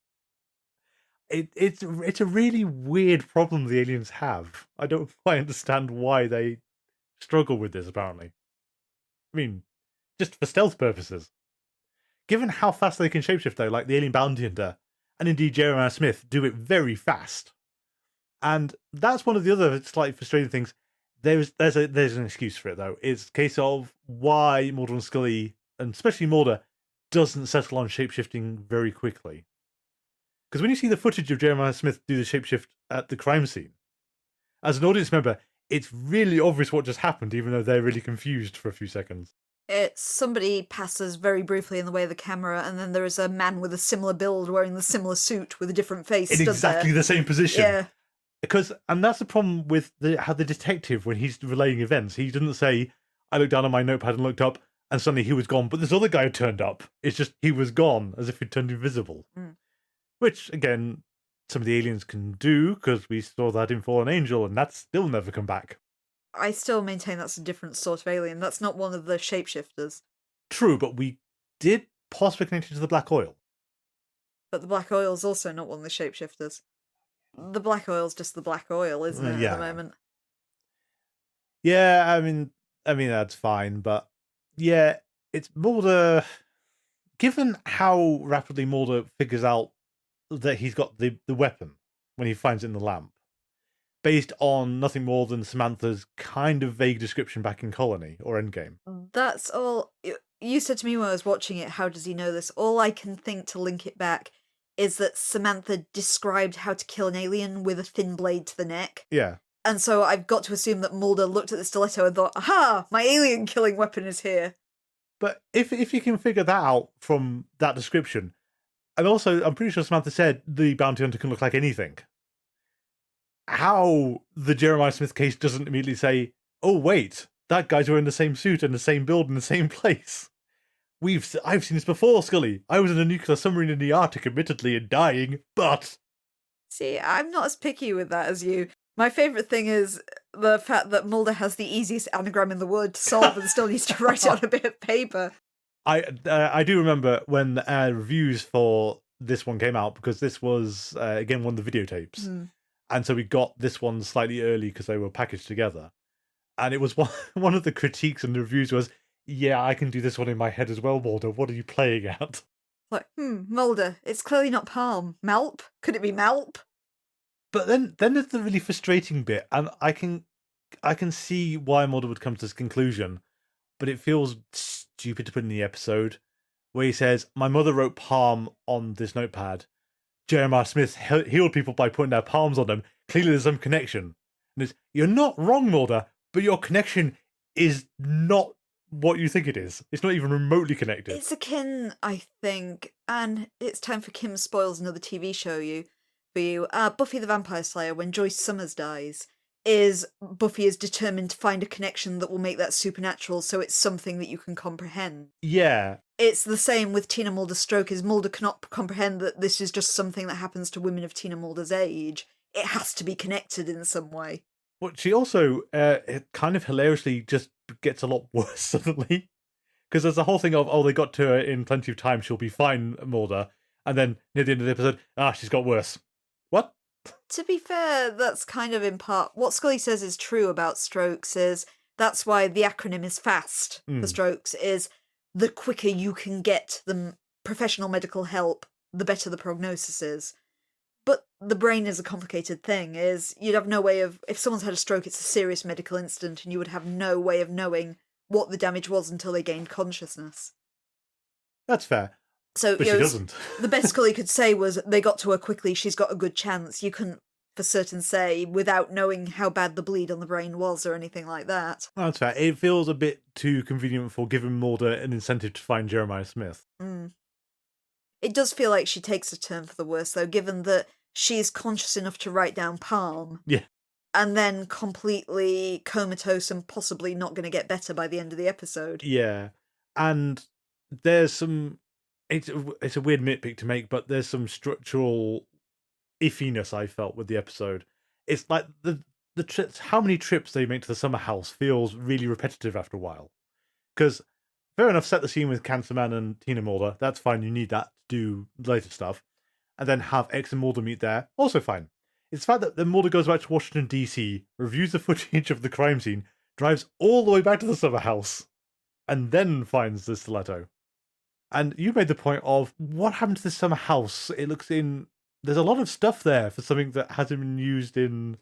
It's a really weird problem the aliens have. I don't quite understand why they struggle with this, apparently. I mean, just for stealth purposes. Given how fast they can shapeshift, though, like the alien bounty hunter, and indeed Jeremiah Smith, do it very fast. And that's one of the other slightly frustrating things. There's an excuse for it, though. It's a case of why Mulder and Scully, and especially Mulder, doesn't settle on shapeshifting very quickly. Because when you see the footage of Jeremiah Smith do the shapeshift at the crime scene, as an audience member, it's really obvious what just happened, even though they're really confused for a few seconds. It's somebody passes very briefly in the way of the camera, and then there is a man with a similar build wearing the similar suit with a different face. In exactly the same position. Yeah. And that's the problem with how the detective, when he's relaying events, he doesn't say, I looked down on my notepad and looked up, and suddenly he was gone, but this other guy turned up. It's just, he was gone, as if he'd turned invisible. Mm. Which, again, some of the aliens can do, because we saw that in Fallen Angel, and that's still never come back. I still maintain that's a different sort of alien. That's not one of the shapeshifters. True, but we did possibly connect it to the black oil. But the black oil's also not one of the shapeshifters. The black oil's just the black oil, isn't it, at the moment? Yeah, I mean that's fine, but yeah, it's Mulder. Given how rapidly Mulder figures out that he's got the weapon when he finds it in the lamp, based on nothing more than Samantha's kind of vague description back in Colony or Endgame. That's all. You said to me when I was watching it, how does he know this? All I can think to link it back is that Samantha described how to kill an alien with a thin blade to the neck. Yeah. And so I've got to assume that Mulder looked at the stiletto and thought, aha, my alien killing weapon is here. But if you can figure that out from that description, and also I'm pretty sure Samantha said the bounty hunter can look like anything. How the Jeremiah Smith case doesn't immediately say, oh wait, that guy's wearing the same suit and the same build in the same place. I've seen this before, Scully. I was in a nuclear submarine in the Arctic, admittedly, and dying, but... See, I'm not as picky with that as you. My favourite thing is the fact that Mulder has the easiest anagram in the world to solve and still needs to write it on a bit of paper. I do remember when reviews for this one came out, because this was, again, one of the videotapes. Mm. And so we got this one slightly early because they were packaged together. And it was one of the critiques and the reviews was, yeah, I can do this one in my head as well, Mulder. What are you playing at? Like, Mulder, it's clearly not palm. Malp? Could it be Malp? But then there's the really frustrating bit, and I can I can see why Mulder would come to this conclusion, but it feels stupid to put in the episode where he says, "My mother wrote palm on this notepad. Jeremiah Smith healed people by putting their palms on them. Clearly there's some connection." And it's, you're not wrong, Mulder, but your connection is not what you think it is. It's not even remotely connected. It's akin, I think, and it's time for Kim spoils another TV show for you. Buffy the Vampire Slayer, when Joyce Summers dies, Buffy is determined to find a connection that will make that supernatural, so it's something that you can comprehend. Yeah. It's the same with Tina Mulder's stroke, is Mulder cannot comprehend that this is just something that happens to women of Tina Mulder's age. It has to be connected in some way. But she also kind of hilariously just gets a lot worse suddenly. Because there's the whole thing of, oh, they got to her in plenty of time, she'll be fine, Mulder. And then near the end of the episode, she's got worse. What? To be fair, that's kind of in part... What Scully says is true about strokes is that's why the acronym is FAST for strokes, is the quicker you can get the professional medical help, the better the prognosis is. But the brain is a complicated thing, is you'd have no way of... If someone's had a stroke, it's a serious medical incident, and you would have no way of knowing what the damage was until they gained consciousness. That's fair. So, but she doesn't. The best Scully could say was, they got to her quickly, she's got a good chance. You couldn't for certain say without knowing how bad the bleed on the brain was or anything like that. That's fair. It feels a bit too convenient for giving Mulder an incentive to find Jeremiah Smith. It does feel like she takes a turn for the worse, though, given that she's conscious enough to write down palm. Yeah. And then completely comatose and possibly not going to get better by the end of the episode. Yeah. And there's some... It's a weird nitpick to make, but there's some structural iffiness I felt with the episode. It's like the trips, how many trips they make to the summer house feels really repetitive after a while. Because, fair enough, set the scene with Cancer Man and Tina Mulder. That's fine, you need that to do later stuff. And then have X and Mulder meet there. Also fine. It's the fact that Mulder goes back to Washington, D.C., reviews the footage of the crime scene, drives all the way back to the summer house, and then finds the stiletto. And you made the point of, what happened to the summer house? It looks in... There's a lot of stuff there for something that hasn't been used in...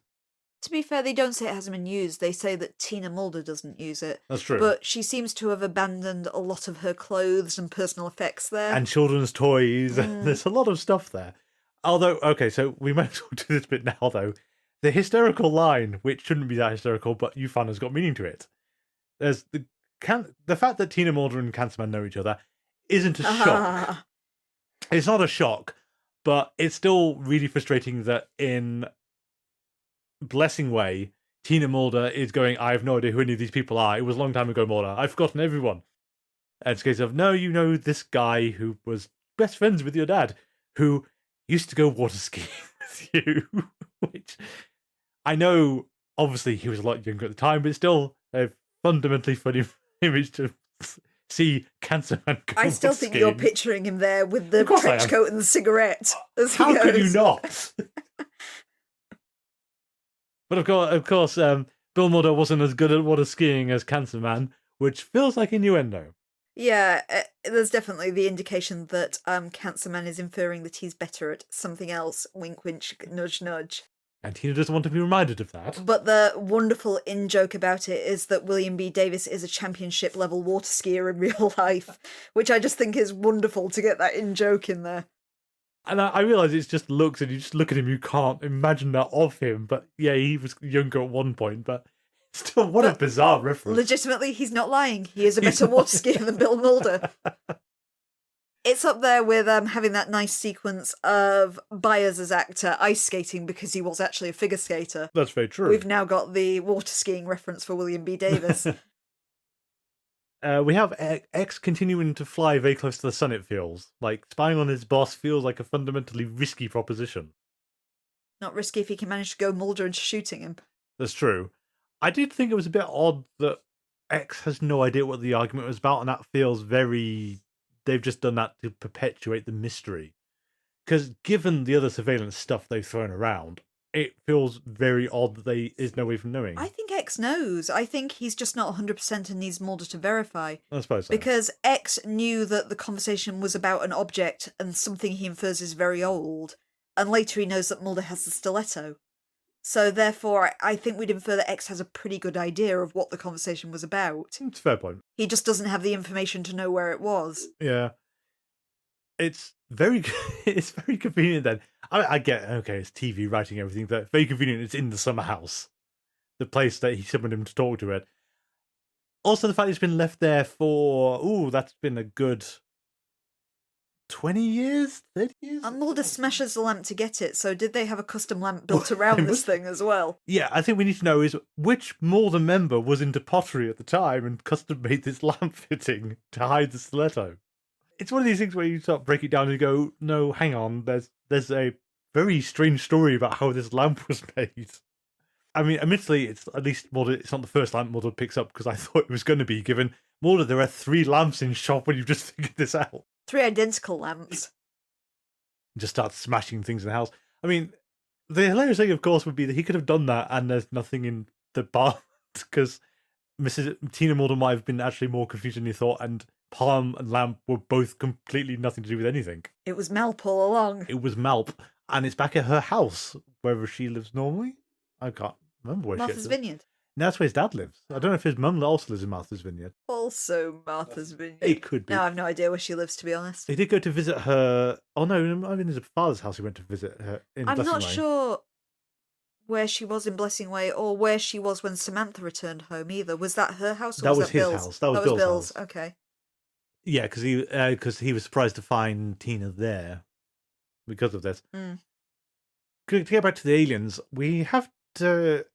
To be fair, they don't say it hasn't been used. They say that Tina Mulder doesn't use it. That's true. But she seems to have abandoned a lot of her clothes and personal effects there. And children's toys. There's a lot of stuff there. Although, okay, so we might as well do this bit now, though. The hysterical line, which shouldn't be that hysterical, but you found has got meaning to it. There's the fact that Tina Mulder and Cancerman know each other isn't a shock. It's not a shock, but it's still really frustrating that in Blessing Way, Tina Mulder is going, I have no idea who any of these people are. It was a long time ago, Mulder. I've forgotten everyone. And it's a case of, no, you know this guy who was best friends with your dad, who used to go water skiing with you. Which, I know, obviously he was a lot younger at the time, but it's still a fundamentally funny image to see Cancer Man go I still think skiing. you're picturing him there with the trench coat and the cigarette. How could you not? But of course, Bill Mulder wasn't as good at water skiing as Cancer Man, which feels like innuendo. Yeah, there's definitely the indication that Cancer Man is inferring that he's better at something else. Wink, wink, nudge, nudge. And Tina doesn't want to be reminded of that. But the wonderful in-joke about it is that William B. Davis is a championship-level water skier in real life, which I just think is wonderful to get that in-joke in there. And I realise it's just looks, and you just look at him, you can't imagine that of him. But yeah, he was younger at one point, but still, what a bizarre reference. Legitimately, he's not lying. He is a better water skier than Bill Mulder. It's up there with having that nice sequence of Byers as actor ice skating because he was actually a figure skater. That's very true. We've now got the water skiing reference for William B. Davis. We have X continuing to fly very close to the sun, it feels. Like, spying on his boss feels like a fundamentally risky proposition. Not risky if he can manage to go Mulder into shooting him. That's true. I did think it was a bit odd that X has no idea what the argument was about, and that feels very... They've just done that to perpetuate the mystery. Because given the other surveillance stuff they've thrown around, it feels very odd that there's no way from knowing. I think X knows. I think he's just not 100% and needs Mulder to verify. I suppose so. Because X knew that the conversation was about an object and something he infers is very old. And later he knows that Mulder has the stiletto. So therefore, I think we'd infer that X has a pretty good idea of what the conversation was about. It's a fair point. He just doesn't have the information to know where it was. Yeah. It's very it's very convenient then. I get, okay, it's TV writing everything, but very convenient it's in the summer house. The place that he summoned him to talk to it. Also the fact it's been left there for, that's been a good 20 years? 30 years? And Mulder smashes the lamp to get it, so did they have a custom lamp built around this thing as well? Yeah, I think we need to know is which Mulder member was into pottery at the time and custom made this lamp fitting to hide the stiletto. It's one of these things where you sort of break it down and go, no, hang on, there's a very strange story about how this lamp was made. I mean, admittedly, it's at least Mulder, it's not the first lamp Mulder picks up because I thought it was going to be, given Mulder, there are 3 lamps in shop when you just figured this out. 3 identical lamps. Just start smashing things in the house. I mean, the hilarious thing, of course, would be that he could have done that and there's nothing in the bar because Mrs. Tina Mulder might have been actually more confused than you thought, and Palm and Lamp were both completely nothing to do with anything. It was Malp all along. It was Malp, and it's back at her house, wherever she lives normally. I can't remember where Martha's she Vineyard. No, that's where his dad lives. I don't know if his mum also lives in Martha's Vineyard. Also Martha's Vineyard. It could be. No, I have no idea where she lives, to be honest. He did go to visit her. Oh no, I mean, his father's house. He went to visit her in I'm Blessing not Way. sure where she was in Blessing Way or where she was when Samantha returned home either. Was that her house or That was that his Bill's? house. That was Bill's house. Okay. Yeah, because he was surprised to find Tina there because of this. Mm. To get back to the aliens, we have to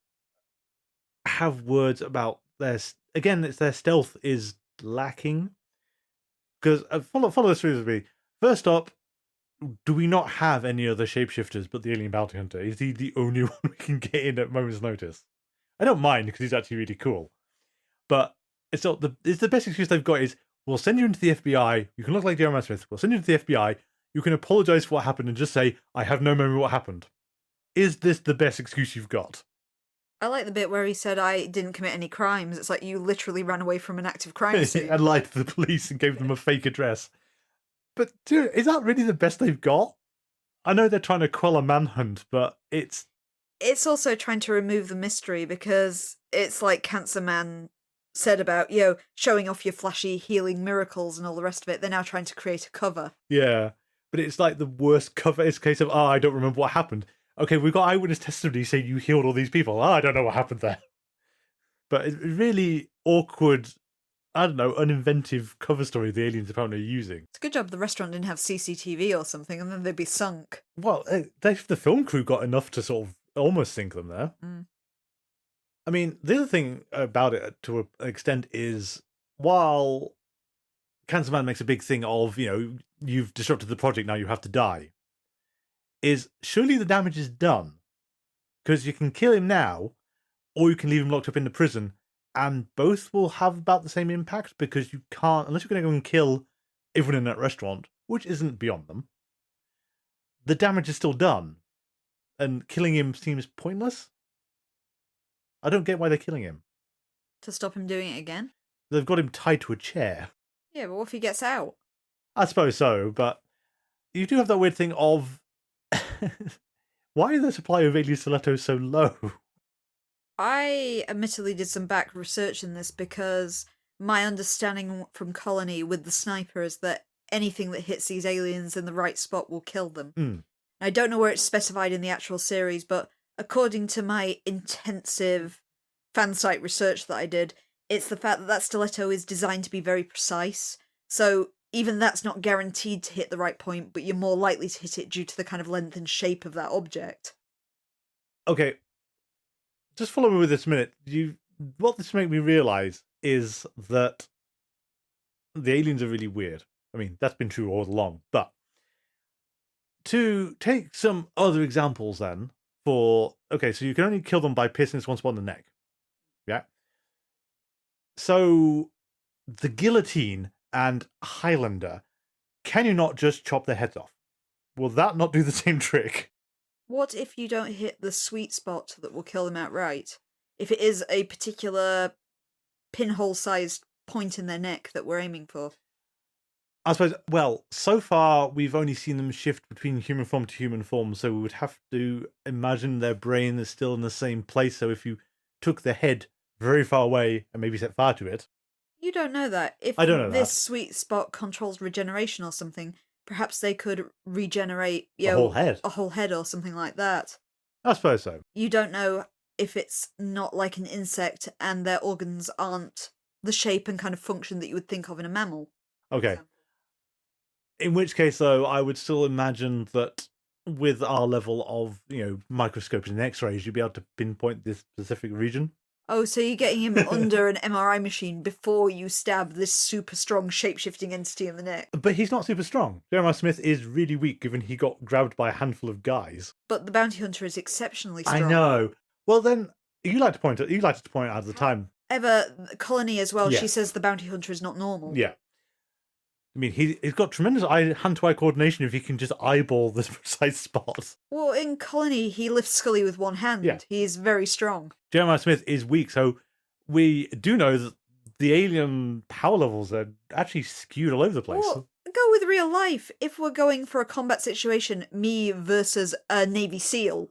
have words about their stealth is lacking. Because follow this through with me. First up, do we not have any other shapeshifters but the alien bounty hunter? Is he the only one we can get in at moment's notice? I don't mind because he's actually really cool, but it's the best excuse they've got is we'll send you into the FBI. You can look like Jeremiah Smith. We'll send you into the FBI. You can apologize for what happened and just say I have no memory of what happened. Is this the best excuse you've got? I like the bit where he said, I didn't commit any crimes. It's like you literally ran away from an active crime scene. And lied to the police and gave them a fake address. But dude, is that really the best they've got? I know they're trying to quell a manhunt, but it's also trying to remove the mystery because it's like Cancer Man said about, showing off your flashy healing miracles and all the rest of it. They're now trying to create a cover. Yeah, but it's like the worst cover. It's a case of, I don't remember what happened. Okay, we've got eyewitness testimony saying you healed all these people. I don't know what happened there. But it's really awkward, I don't know, uninventive cover story the aliens apparently are using. It's a good job the restaurant didn't have CCTV or something, and then they'd be sunk. Well, the film crew got enough to sort of almost sink them there. Mm. I mean, the other thing about it, to an extent, is while Cancer Man makes a big thing of, you've disrupted the project, now you have to die, is surely the damage is done. Because you can kill him now, or you can leave him locked up in the prison, and both will have about the same impact, because you can't, unless you're going to go and kill everyone in that restaurant, which isn't beyond them, the damage is still done. And killing him seems pointless. I don't get why they're killing him. To stop him doing it again? They've got him tied to a chair. Yeah, but what if he gets out? I suppose so, but you do have that weird thing of why is the supply of alien stilettos so low? I admittedly did some back research in this because my understanding from Colony with the sniper is that anything that hits these aliens in the right spot will kill them. Mm. I don't know where it's specified in the actual series, but according to my intensive fan site research that I did, it's the fact that that stiletto is designed to be very precise. So even that's not guaranteed to hit the right point, but you're more likely to hit it due to the kind of length and shape of that object. Okay, just follow me with this a minute. What this made me realise is that the aliens are really weird. I mean, that's been true all along, but to take some other examples then so you can only kill them by piercing this one spot in the neck. Yeah. So the guillotine and Highlander, can you not just chop their heads off? Will that not do the same trick? What if you don't hit the sweet spot that will kill them outright? If it is a particular pinhole-sized point in their neck that we're aiming for? I suppose, well, so far we've only seen them shift between human form to human form, so we would have to imagine their brain is still in the same place. So if you took the head very far away and maybe set fire to it. You don't know that. If I don't know this that. sweet spot controls regeneration or something, perhaps they could regenerate, A whole head. a whole head or something like that. I suppose so. You don't know if it's not like an insect and their organs aren't the shape and kind of function that you would think of in a mammal. Okay. In which case, though, I would still imagine that with our level of, microscopes and X-rays, you'd be able to pinpoint this specific region. Oh, so you're getting him under an MRI machine before you stab this super strong shape-shifting entity in the neck. But he's not super strong. Jeremiah Smith is really weak, given he got grabbed by a handful of guys. But the bounty hunter is exceptionally strong. I know. Well, then you like to point it out at the time. Colony as well. Yes. She says the bounty hunter is not normal. Yeah. I mean, he's got tremendous hand-to-eye coordination if he can just eyeball this precise spot. Well, in Colony, he lifts Scully with one hand. Yeah. He's very strong. Jeremiah Smith is weak, so we do know that the alien power levels are actually skewed all over the place. Well, go with real life. If we're going for a combat situation, me versus a Navy SEAL,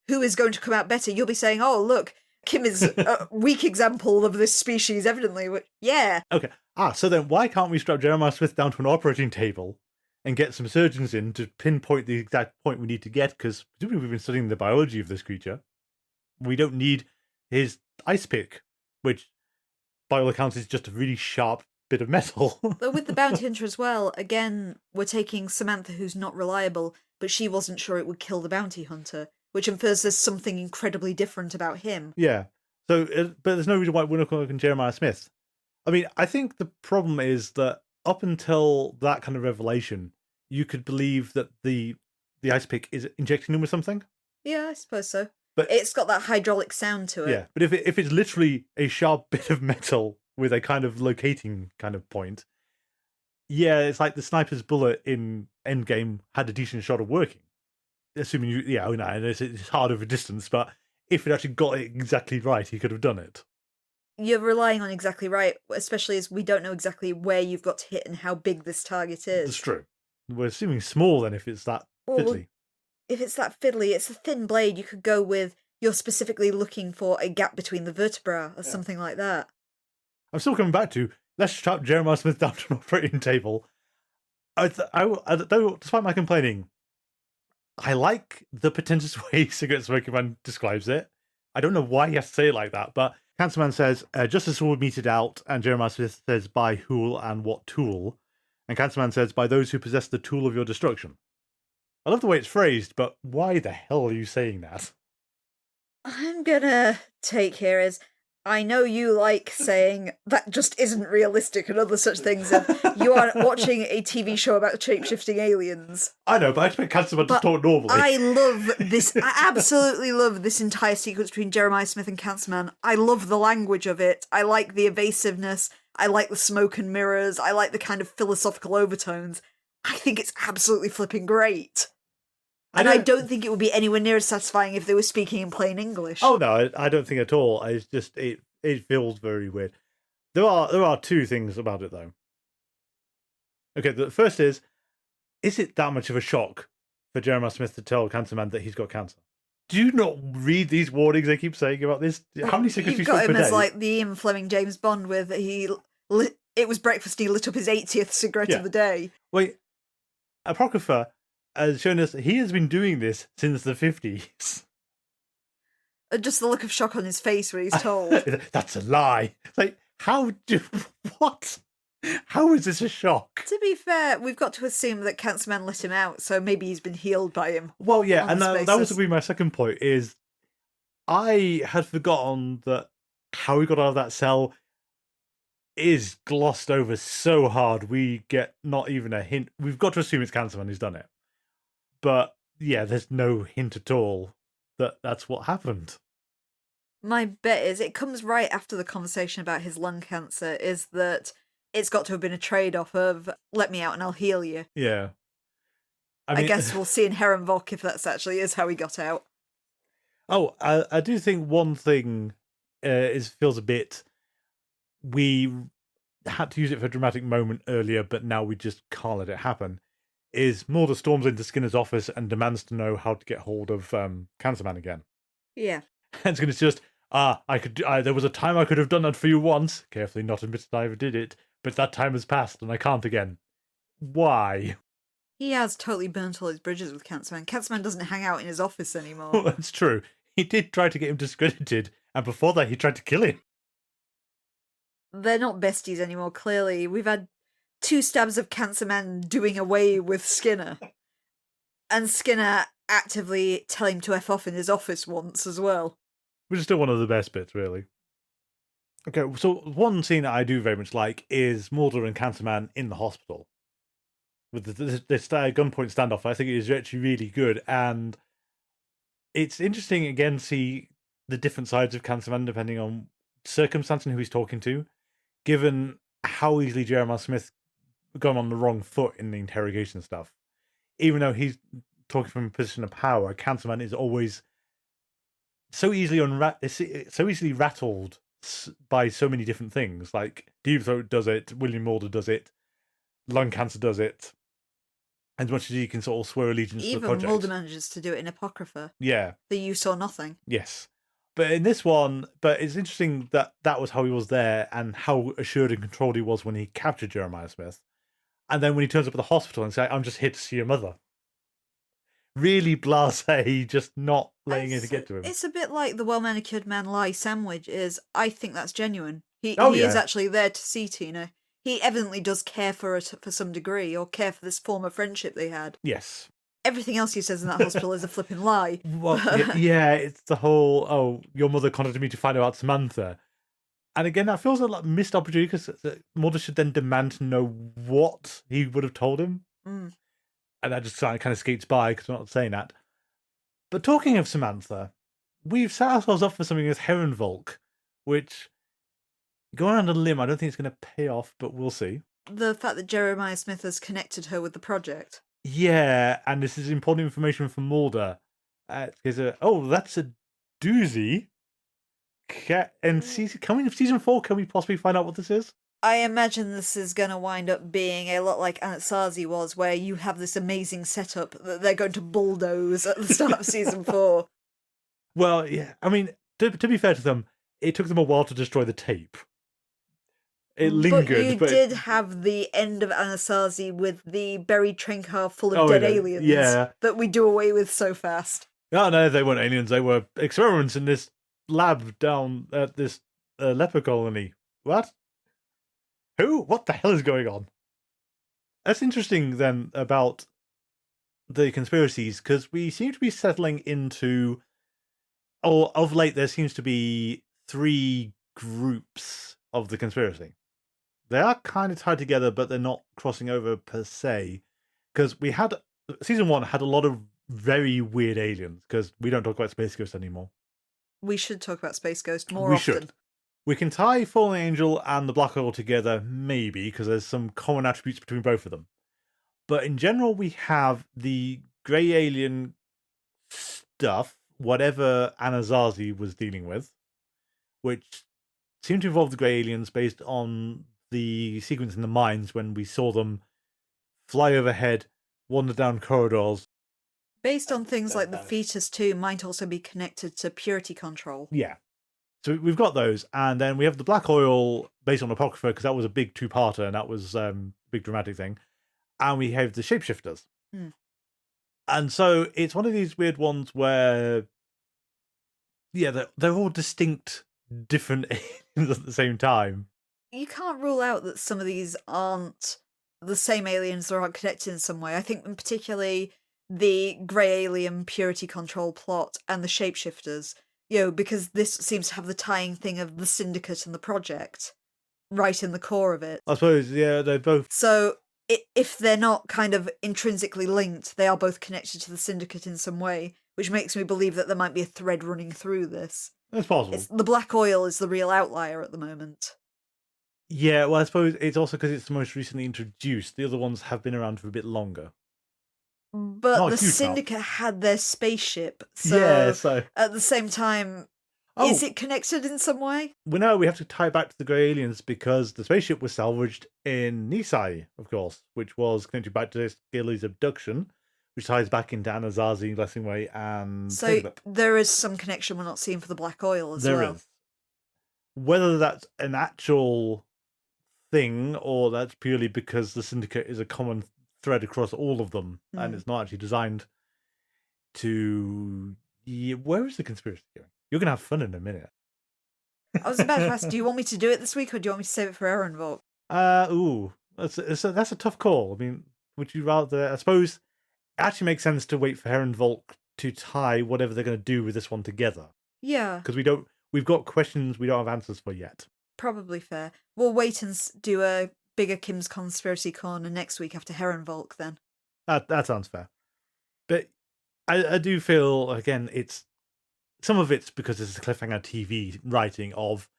who is going to come out better? You'll be saying, oh, look, Kim is a weak example of this species, evidently. Yeah. Okay. So then why can't we strap Jeremiah Smith down to an operating table and get some surgeons in to pinpoint the exact point we need to get? Because presumably we've been studying the biology of this creature. We don't need his ice pick, which by all accounts is just a really sharp bit of metal. But with the bounty hunter as well, again, we're taking Samantha, who's not reliable, but she wasn't sure it would kill the bounty hunter, which infers there's something incredibly different about him. Yeah. So, but there's no reason why we're not calling Jeremiah Smith. I mean, I think the problem is that up until that kind of revelation, you could believe that the ice pick is injecting him with something. Yeah, I suppose so. But it's got that hydraulic sound to it. Yeah, but if it's literally a sharp bit of metal with a kind of locating kind of point, yeah, it's like the sniper's bullet in Endgame had a decent shot of working. Assuming it's hard over distance, but if it actually got it exactly right, he could have done it. You're relying on exactly right, especially as we don't know exactly where you've got to hit and how big this target is. That's true. We're assuming small then if it's that fiddly. If it's that fiddly, it's a thin blade. You could go with, you're specifically looking for a gap between the vertebrae or something like that. I'm still coming back to, let's strap Jeremiah Smith down to an operating table. Despite my complaining, I like the pretentious way Cigarette Smoking Man describes it. I don't know why he has to say it like that, but Cancerman says, justice will be meted out, and Jeremiah Smith says, by who and what tool? And Cancerman says, by those who possess the tool of your destruction. I love the way it's phrased, but why the hell are you saying that? I'm gonna take here as, I know you like saying that just isn't realistic and other such things, and you are watching a TV show about shape-shifting aliens. I know, but I expect Cancerman to talk normally. I love this. I absolutely love this entire sequence between Jeremiah Smith and Cancerman. I love the language of it. I like the evasiveness. I like the smoke and mirrors. I like the kind of philosophical overtones. I think it's absolutely flipping great. And I don't think it would be anywhere near as satisfying if they were speaking in plain English. Oh no, I don't think at all. It's just it feels very weird. There are two things about it though. Okay, the first is it that much of a shock for Jeremiah Smith to tell Cancerman that he's got cancer? Do you not read these warnings they keep saying about this? How many cigarettes do you smoke per day? You've got him as like the Ian Fleming James Bond with it was breakfast and he lit up his 80th cigarette of the day. Wait, Apocrypha has shown us he has been doing this since the 50s. Just the look of shock on his face when he's told. That's a lie. Like, what? How is this a shock? To be fair, we've got to assume that Cancerman let him out, so maybe he's been healed by him. Well, yeah, and that was going to be my second point, is I had forgotten that how he got out of that cell is glossed over so hard we get not even a hint. We've got to assume it's Cancerman who's done it. But, yeah, there's no hint at all that that's what happened. My bet is it comes right after the conversation about his lung cancer, is that it's got to have been a trade-off of, let me out and I'll heal you. Yeah. I guess we'll see in Herrenvolk if that's actually is how he got out. Oh, I do think one thing feels a bit... had to use it for a dramatic moment earlier, but now we just can't let it happen, is Mulder storms into Skinner's office and demands to know how to get hold of Cancer Man again. Yeah. And Skinner's just, there was a time I could have done that for you once, carefully not admitted I ever did it, but that time has passed and I can't again. Why? He has totally burnt all his bridges with Cancer Man. Cancer Man doesn't hang out in his office Well, anymore. that's true. He did try to get him discredited, and before that he tried to kill him. They're not besties anymore, clearly. We've had 2 stabs of Cancer Man doing away with Skinner. And Skinner actively tell him to F off in his office once as well. Which is still one of the best bits, really. Okay, so one scene that I do very much like is Mulder and Cancer Man in the hospital. With this gunpoint standoff, I think it is actually really good, and it's interesting again to see the different sides of Cancer Man depending on circumstance and who he's talking to, given how easily Jeremiah Smith gone on the wrong foot in the interrogation stuff. Even though he's talking from a position of power, Cancer Man is always so easily rattled by so many different things. Like Deep Throat does it, William Mulder does it, lung cancer does it. As much as he can sort of swear allegiance to the project. Even Mulder manages to do it in Apocrypha. Yeah. The You Saw Nothing. Yes. But in this one, it's interesting that that was how he was there and how assured and controlled he was when he captured Jeremiah Smith. And then when he turns up at the hospital and says, I'm just here to see your mother. Really blasé, just not letting it get to him. It's a bit like the well-manicured man lie sandwich is, I think that's genuine. He yeah. is actually there to see Tina. He evidently does care for her to some degree, or care for this former friendship they had. Yes. Everything else he says in that hospital is a flipping lie. Well, yeah, it's the whole, your mother contacted me to find out about Samantha. And again, that feels like a missed opportunity because Mulder should then demand to know what he would have told him. Mm. And that just kind of skates by because we're not saying that. But talking of Samantha, we've set ourselves up for something as Herrenvolk, which, going on a limb, I don't think it's going to pay off, but we'll see. The fact that Jeremiah Smith has connected her with the project. Yeah, and this is important information from Mulder. That's a doozy. And coming of season 4, can we possibly find out what this is? I imagine this is going to wind up being a lot like Anasazi was, where you have this amazing setup that they're going to bulldoze at the start of season 4. Well, yeah, I mean, to be fair to them, it took them a while to destroy the tape. It lingered, but you did have the end of Anasazi with the buried train car full of dead aliens that we do away with so fast. No, they weren't aliens. They were experiments in this lab down at this leper colony. What? Who? What the hell is going on? That's interesting then about the conspiracies, because we seem to be settling into... of late, there seems to be 3 groups of the conspiracy. They are kind of tied together, but they're not crossing over per se. Because season 1 had a lot of very weird aliens, because we don't talk about Space Ghost anymore. We should talk about Space Ghost more often. Should. We can tie Fallen Angel and the Black Oil together, maybe, because there's some common attributes between both of them. But in general, we have the grey alien stuff, whatever Anasazi was dealing with, which seemed to involve the grey aliens based on the sequence in the mines when we saw them fly overhead, wander down corridors. Based on things like the fetus too might also be connected to purity control. Yeah. So we've got those, and then we have the Black Oil based on Apocrypha, because that was a big 2-parter, and that was a big dramatic thing. And we have the Shapeshifters. Mm. And so it's one of these weird ones where, yeah, they're all distinct, different aliens at the same time. You can't rule out that some of these aren't the same aliens or aren't connected in some way. I think particularly the grey alien purity control plot and the Shapeshifters, because this seems to have the tying thing of the Syndicate and the Project right in the core of it. I suppose, yeah, they're both... So, if they're not kind of intrinsically linked, they are both connected to the Syndicate in some way, which makes me believe that there might be a thread running through this. That's possible. The Black Oil is the real outlier at the moment. Yeah, well, I suppose it's also because it's the most recently introduced. The other ones have been around for a bit longer. But the Syndicate had their spaceship, so at the same time... Oh, Is it connected in some way? we know we have to tie it back to the grey aliens because the spaceship was salvaged in Nisai, of course, which was connected back to Scully's abduction, which ties back into Anazazi, Lessingway, and So Paperclip. there is some connection we're not seeing for the black oil as well. There is. Whether that's an actual thing or that's purely because the Syndicate is a common thread across all of them and it's not actually designed to... Where is the conspiracy going? You're going to have fun in a minute. I was about to ask, do you want me to do it this week or do you want me to save it for Aaron Volk? That's a tough call. I mean, would you rather... I suppose it actually makes sense to wait for Heron Volk to tie whatever they're going to do with this one together. Yeah. Because we've got questions we don't have answers for yet. Probably fair. We'll wait and do a bigger Kim's Conspiracy Corner next week after Heron Volk then. That sounds fair. But I do feel, again, some of it's because it's a cliffhanger TV writing of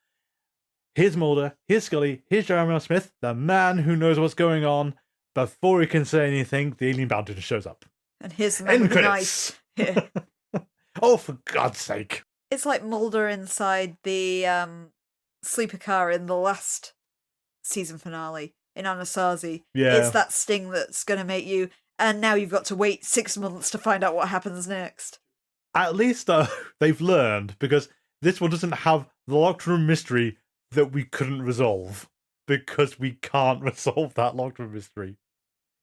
here's Mulder, here's Scully, here's Jeremiah Smith, the man who knows what's going on. Before he can say anything, the alien bounty just shows up. And here's the man with the knife. Yeah. Oh, for God's sake. It's like Mulder inside the sleeper car in the last season finale in Anasazi. Yeah. It's that sting that's going to make you... And now you've got to wait 6 months to find out what happens next. At least they've learned, because this one doesn't have the locked room mystery that we couldn't resolve. Because we can't resolve that locked room mystery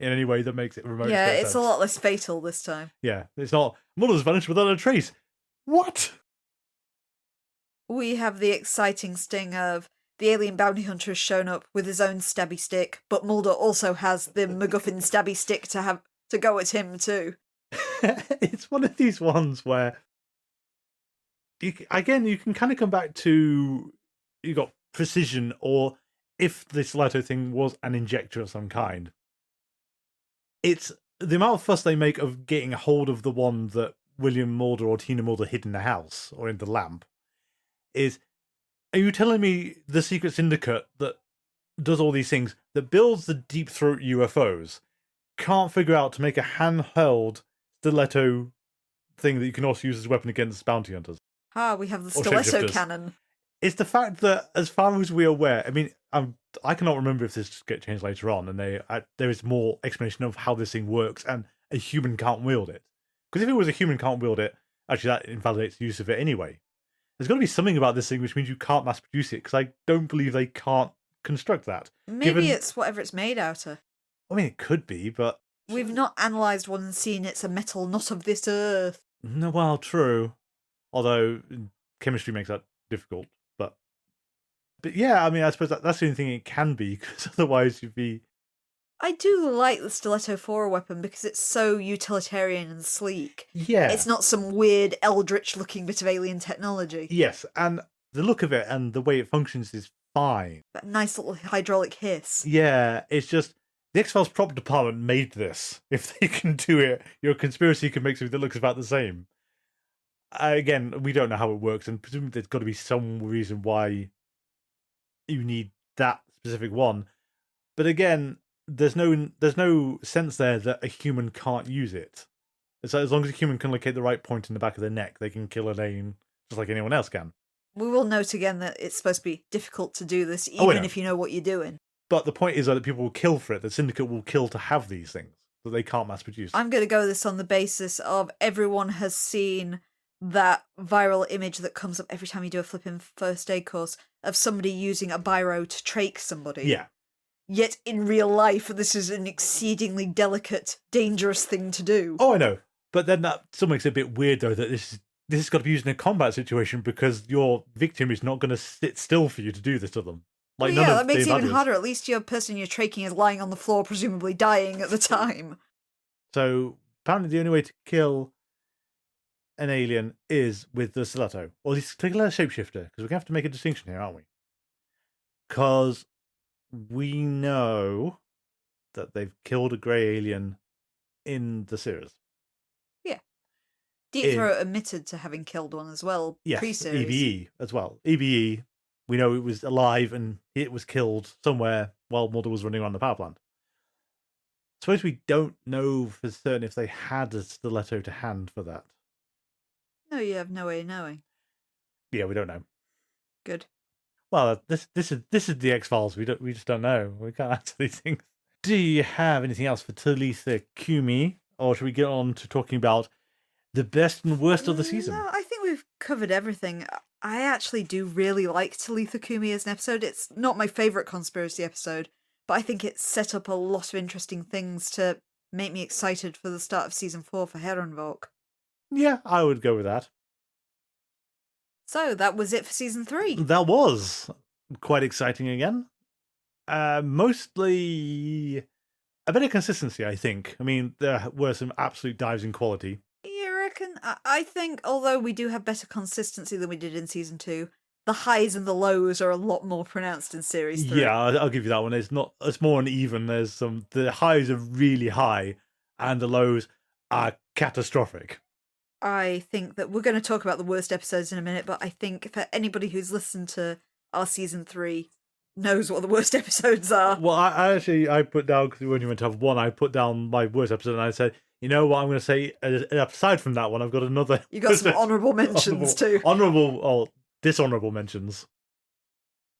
in any way that makes it remote. Yeah, it's a lot less fatal this time. Yeah, it's not, Mulder's vanished without a trace. What? We have the exciting sting of the alien bounty hunter has shown up with his own stabby stick, but Mulder also has the MacGuffin stabby stick to go at him too. It's one of these ones where, you can kind of come back to, you got precision, or if this Leto thing was an injector of some kind. It's the amount of fuss they make of getting a hold of the one that William Mulder or Tina Mulder hid in the house or in the lamp. Are you telling me the secret syndicate that does all these things, that builds the deep throat UFOs, can't figure out to make a handheld stiletto thing that you can also use as a weapon against bounty hunters? We have the stiletto cannon. It's the fact that, as far as we're aware, I mean, I cannot remember if this gets changed later on, and there is more explanation of how this thing works, and a human can't wield it. Because if it was a human can't wield it, actually that invalidates the use of it anyway. There's got to be something about this thing which means you can't mass produce it, because I don't believe they can't construct that. Maybe it's whatever it's made out of. I mean, it could be, but... We've not analysed one and seen it's a metal not of this earth. No, well, true. Although, chemistry makes that difficult. But yeah, I mean, I suppose that's the only thing it can be, because otherwise you'd be... I do like the stiletto for a weapon because it's so utilitarian and sleek. Yeah. It's not some weird eldritch-looking bit of alien technology. Yes, and the look of it and the way it functions is fine. That nice little hydraulic hiss. Yeah, it's just... The X-Files prop department made this. If they can do it, your conspiracy can make something that looks about the same. Again, we don't know how it works, and presumably there's got to be some reason why you need that specific one. But again, there's no sense there that a human can't use it. It's like, as long as a human can locate the right point in the back of their neck, they can kill an alien just like anyone else can. We will note again that it's supposed to be difficult to do this, even if you know what you're doing. But the point is that people will kill for it. The Syndicate will kill to have these things that they can't mass produce. I'm going to go this on the basis of everyone has seen that viral image that comes up every time you do a flipping first aid course of somebody using a biro to trach somebody. Yeah. Yet in real life, this is an exceedingly delicate, dangerous thing to do. Oh, I know. But then that still makes it a bit weird, though, that this has got to be used in a combat situation because your victim is not going to sit still for you to do this to them. Like, well, yeah, that makes it even harder. At least your person you're traching is lying on the floor, presumably dying at the time. So, apparently the only way to kill an alien is with the stiletto. Or at least take a shapeshifter, because we're going to have to make a distinction here, aren't we? Because we know that they've killed a grey alien in the series. Yeah. Deep Throat admitted to having killed one as well, yes, pre-series. EBE as well. EBE, we know it was alive and it was killed somewhere while Mulder was running around the power plant. I suppose we don't know for certain if they had a stiletto to hand for that. No, you have no way of knowing. Yeah, we don't know. Good. Well, this is the X-Files. We just don't know. We can't answer these things. Do you have anything else for Talitha Cumi, or should we get on to talking about the best and worst of the season? No, I think we've covered everything. I actually do really like Talitha Cumi as an episode. It's not my favourite conspiracy episode, but I think it set up a lot of interesting things to make me excited for the start of season 4 for Herrenvolk. Yeah, I would go with that. So that was it for season 3. That was quite exciting again. Mostly a bit of consistency, I think. I mean, there were some absolute dives in quality. You reckon? I think, although we do have better consistency than we did in season 2, the highs and the lows are a lot more pronounced in series 3. Yeah, I'll give you that one. It's more uneven. The highs are really high, and the lows are catastrophic. I think that we're going to talk about the worst episodes in a minute, but I think for anybody who's listened to our season 3 knows what the worst episodes are. Well, I put down, because when you went to have one, I put down my worst episode, and I said, you know what I'm going to say, aside from that one, I've got another... You got some honourable mentions too. Dishonourable mentions.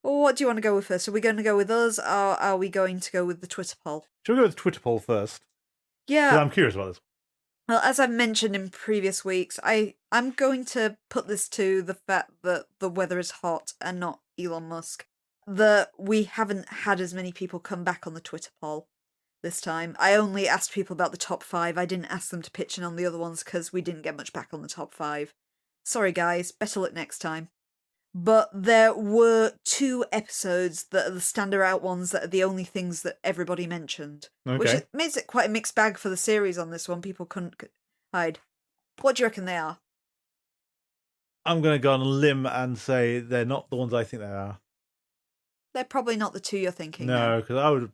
Well, what do you want to go with first? Are we going to go with us, or are we going to go with the Twitter poll? Shall we go with the Twitter poll first? Yeah. I'm curious about this. Well, as I've mentioned in previous weeks, I'm going to put this to the fact that the weather is hot and not Elon Musk. That we haven't had as many people come back on the Twitter poll this time. I only asked people about the top 5. I didn't ask them to pitch in on the other ones because we didn't get much back on the top 5. Sorry guys, better luck next time. But there were 2 episodes that are the standout ones that are the only things that everybody mentioned. Okay. Which makes it quite a mixed bag for the series on this one. People couldn't hide. What do you reckon they are? I'm going to go on a limb and say they're not the ones I think they are. They're probably not the 2 you're thinking. No, because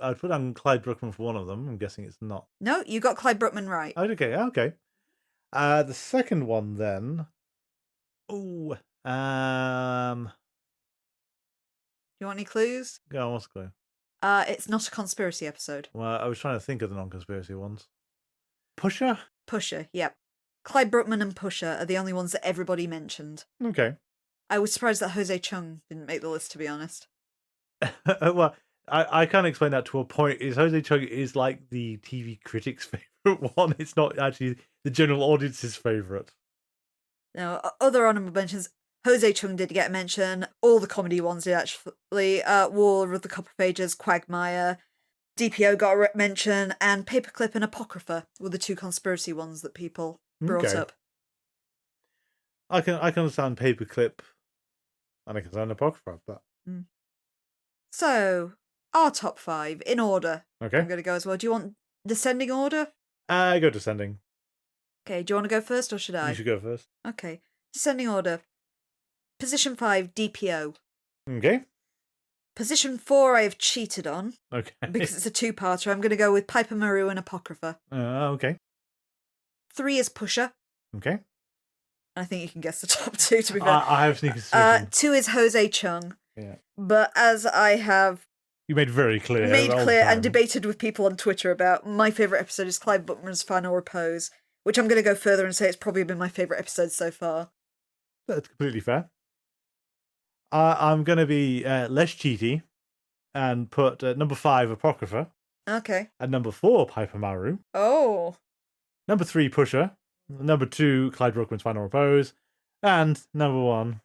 I'd put down Clyde Bruckman for one of them. I'm guessing it's not. No, you got Clyde Bruckman right. Okay. The second one then. Oh, You want any clues? go on, what's the clue? It's not a conspiracy episode. Well, I was trying to think of the non-conspiracy ones. Pusher? Pusher, yep. Clyde Bruckman and Pusher are the only ones that everybody mentioned. Okay. I was surprised that Jose Chung didn't make the list, to be honest. Well, I can't explain that to a point. Is Jose Chung is like the TV critics' favourite one. It's not actually the general audience's favourite. Now, other honourable mentions, Jose Chung did get a mention. All the comedy ones did, actually. War of the Copperphages, Quagmire, DPO got a mention, and Paperclip and Apocrypha were the 2 conspiracy ones that people brought up. I can understand Paperclip, and I can understand Apocrypha, but... So, our top 5, in order. Okay. I'm going to go as well. Do you want descending order? Go descending. Okay, do you want to go first, or should I? You should go first. Okay. Descending order. Position 5, DPO. Okay. Position 4, I have cheated on. Okay. Because it's a 2-parter. I'm going to go with Piper Maru and Apocrypha. Okay. 3 is Pusher. Okay. I think you can guess the top 2, to be fair. I have sneaky suspicion. 2 is Jose Chung. Yeah. But as I have You made very clear. and debated with people on Twitter about, my favourite episode is Clyde Buckman's Final Repose, which I'm going to go further and say it's probably been my favourite episode so far. That's completely fair. I'm going to be less cheaty and put number 5, Apocrypha. Okay. At number 4, Piper Maru. Oh. Number 3, Pusher. Number 2, Clyde Bruckman's Final Repose. And number 1.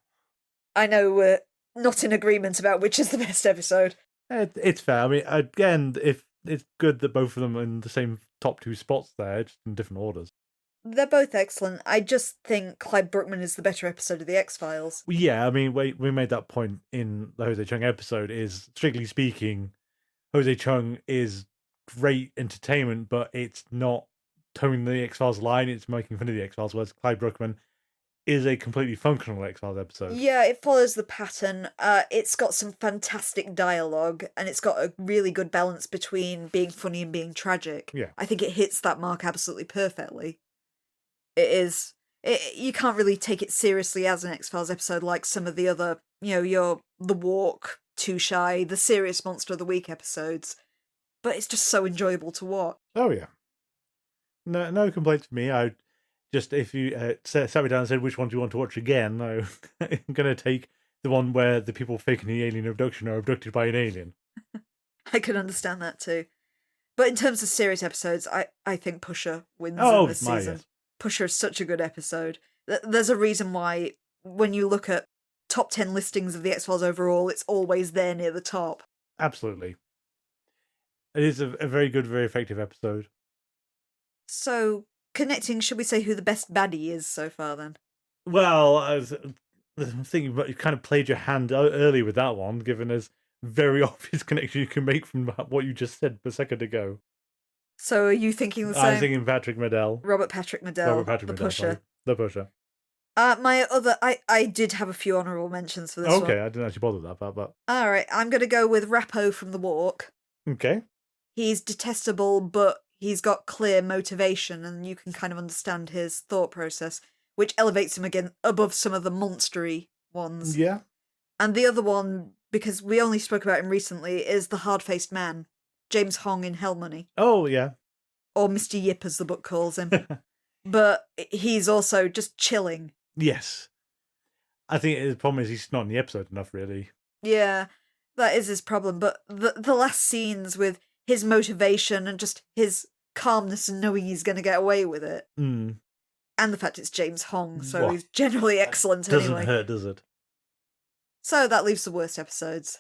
I know we're not in agreement about which is the best episode. It's fair. I mean, again, if it's good that both of them are in the same top 2 spots there, just in different orders. They're both excellent. I just think Clyde Bruckman is the better episode of The X-Files. Yeah, I mean, we made that point in the Jose Chung episode, is, strictly speaking, Jose Chung is great entertainment, but it's not towing the X-Files line, it's making fun of the X-Files, whereas Clyde Bruckman is a completely functional X-Files episode. Yeah, it follows the pattern. It's got some fantastic dialogue, and it's got a really good balance between being funny and being tragic. Yeah. I think it hits that mark absolutely perfectly. It is... you can't really take it seriously as an X-Files episode like some of the other, your The Walk, Too Shy, the Serious Monster of the Week episodes. But it's just so enjoyable to watch. Oh, yeah. No complaints from me. Just if you sat me down and said, which one do you want to watch again? No, I'm going to take the one where the people faking the alien abduction are abducted by an alien. I can understand that too. But in terms of series episodes, I think Pusher wins Oh, in this season. yes. Pusher is such a good episode. There's a reason why, when you look at top 10 listings of the X-Files overall, it's always there near the top. Absolutely. It is a very good, very effective episode. So, connecting, should we say who the best baddie is so far then? Well, I was thinking, but you kind of played your hand early with that one, given there's very obvious connection you can make from what you just said a second ago. So, are you thinking the same? I was thinking Patrick Meddell. Robert Patrick Meddell, the Pusher. Sorry. The Pusher. I did have a few honourable mentions for this one. Okay, I didn't actually bother that part, but... Alright, I'm going to go with Rappo from The Walk. Okay. He's detestable, but he's got clear motivation, and you can kind of understand his thought process, which elevates him again above some of the monstery ones. Yeah. And the other one, because we only spoke about him recently, is the hard-faced man, James Hong in Hell Money. Oh, yeah. Or Mr. Yip, as the book calls him. But he's also just chilling. Yes. I think the problem is he's not in the episode enough, really. Yeah, that is his problem. But the last scenes with his motivation and just his calmness and knowing he's going to get away with it. Mm. And the fact it's James Hong, so he's generally excellent anyway. Doesn't hurt, does it? So that leaves the worst episodes.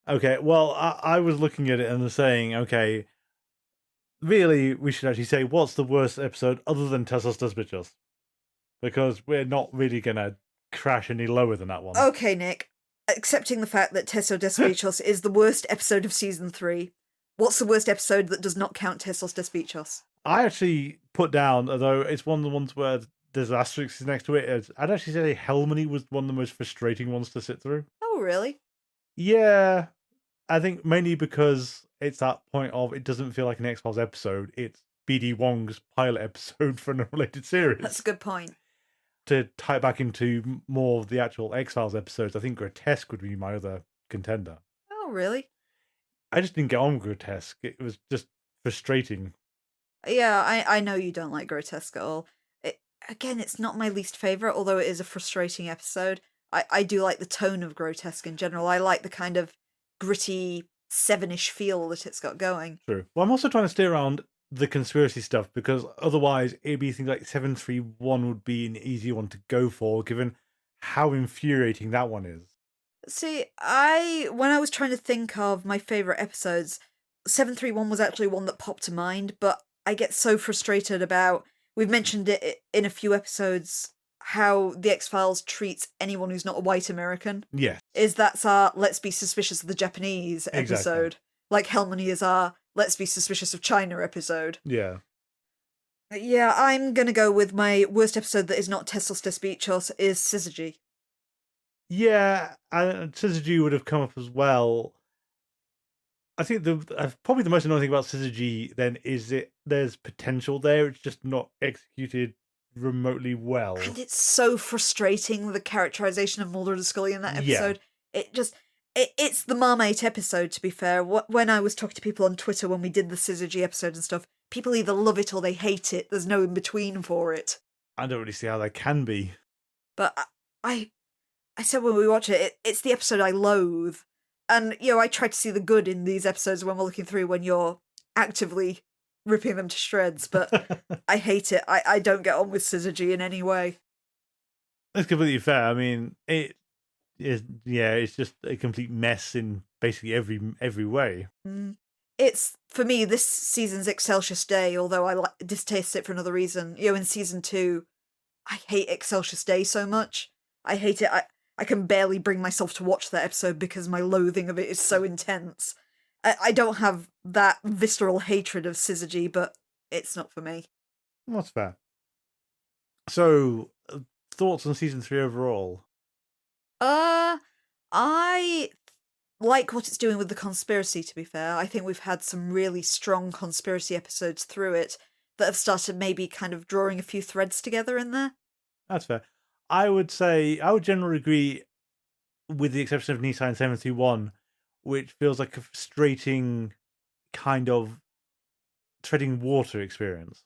Okay, well, I was looking at it and saying, okay, really, we should actually say, what's the worst episode other than Tessos Does Bitches? Because we're not really going to crash any lower than that one. Okay, Nick. Accepting the fact that Tessos Despechos is the worst episode of season 3, what's the worst episode that does not count Tessos Despechos? I actually put down, although it's one of the ones where there's asterisks next to it, I'd actually say Helmony was one of the most frustrating ones to sit through. Oh, really? Yeah, I think mainly because it's that point of it doesn't feel like an X-Files episode, it's BD Wong's pilot episode for an unrelated series. That's a good point. To tie it back into more of the actual X-Files episodes, I think Grotesque would be my other contender. Oh, really? I just didn't get on with Grotesque. It was just frustrating. Yeah, I know you don't like Grotesque at all. Again, it's not my least favourite, although it is a frustrating episode. I do like the tone of Grotesque in general. I like the kind of gritty, Seven-ish feel that it's got going. True. Well, I'm also trying to stay around the conspiracy stuff, because otherwise it'd be things like 731 would be an easy one to go for, given how infuriating that one is. See, when I was trying to think of my favourite episodes, 731 was actually one that popped to mind, but I get so frustrated about, we've mentioned it in a few episodes, how the X-Files treats anyone who's not a white American. Yes. That's our let's be suspicious of the Japanese episode. Exactly. Like Helmony is our let's be suspicious of China episode. Yeah. Yeah, I'm gonna go with my worst episode that is not Tessos Despechos is Syzygy. Yeah, and Syzygy would have come up as well. I think probably the most annoying thing about Syzygy then is there's potential there, it's just not executed remotely well. And it's so frustrating, the characterization of Mulder and Scully in that episode. Yeah. It's the Marmite episode, to be fair. When I was talking to people on Twitter when we did the Syzygy episode and stuff, people either love it or they hate it. There's no in-between for it. I don't really see how that can be. But I said when we watch it, it's the episode I loathe. And, I try to see the good in these episodes when we're looking through, when you're actively ripping them to shreds, but I hate it. I don't get on with Syzygy in any way. That's completely fair. I mean, it's just a complete mess in basically every way. It's, for me, this season's Excelsius Day, although I distaste it for another reason. In season 2, I hate Excelsius Day so much. I hate it. I can barely bring myself to watch that episode because my loathing of it is so intense. I don't have that visceral hatred of Syzygy, but it's not for me. That's fair. So, thoughts on season 3 overall? I like what it's doing with the conspiracy, to be fair. I think we've had some really strong conspiracy episodes through it that have started maybe kind of drawing a few threads together in there. That's fair. I would generally agree, with the exception of Nissan 731, which feels like a frustrating kind of treading water experience.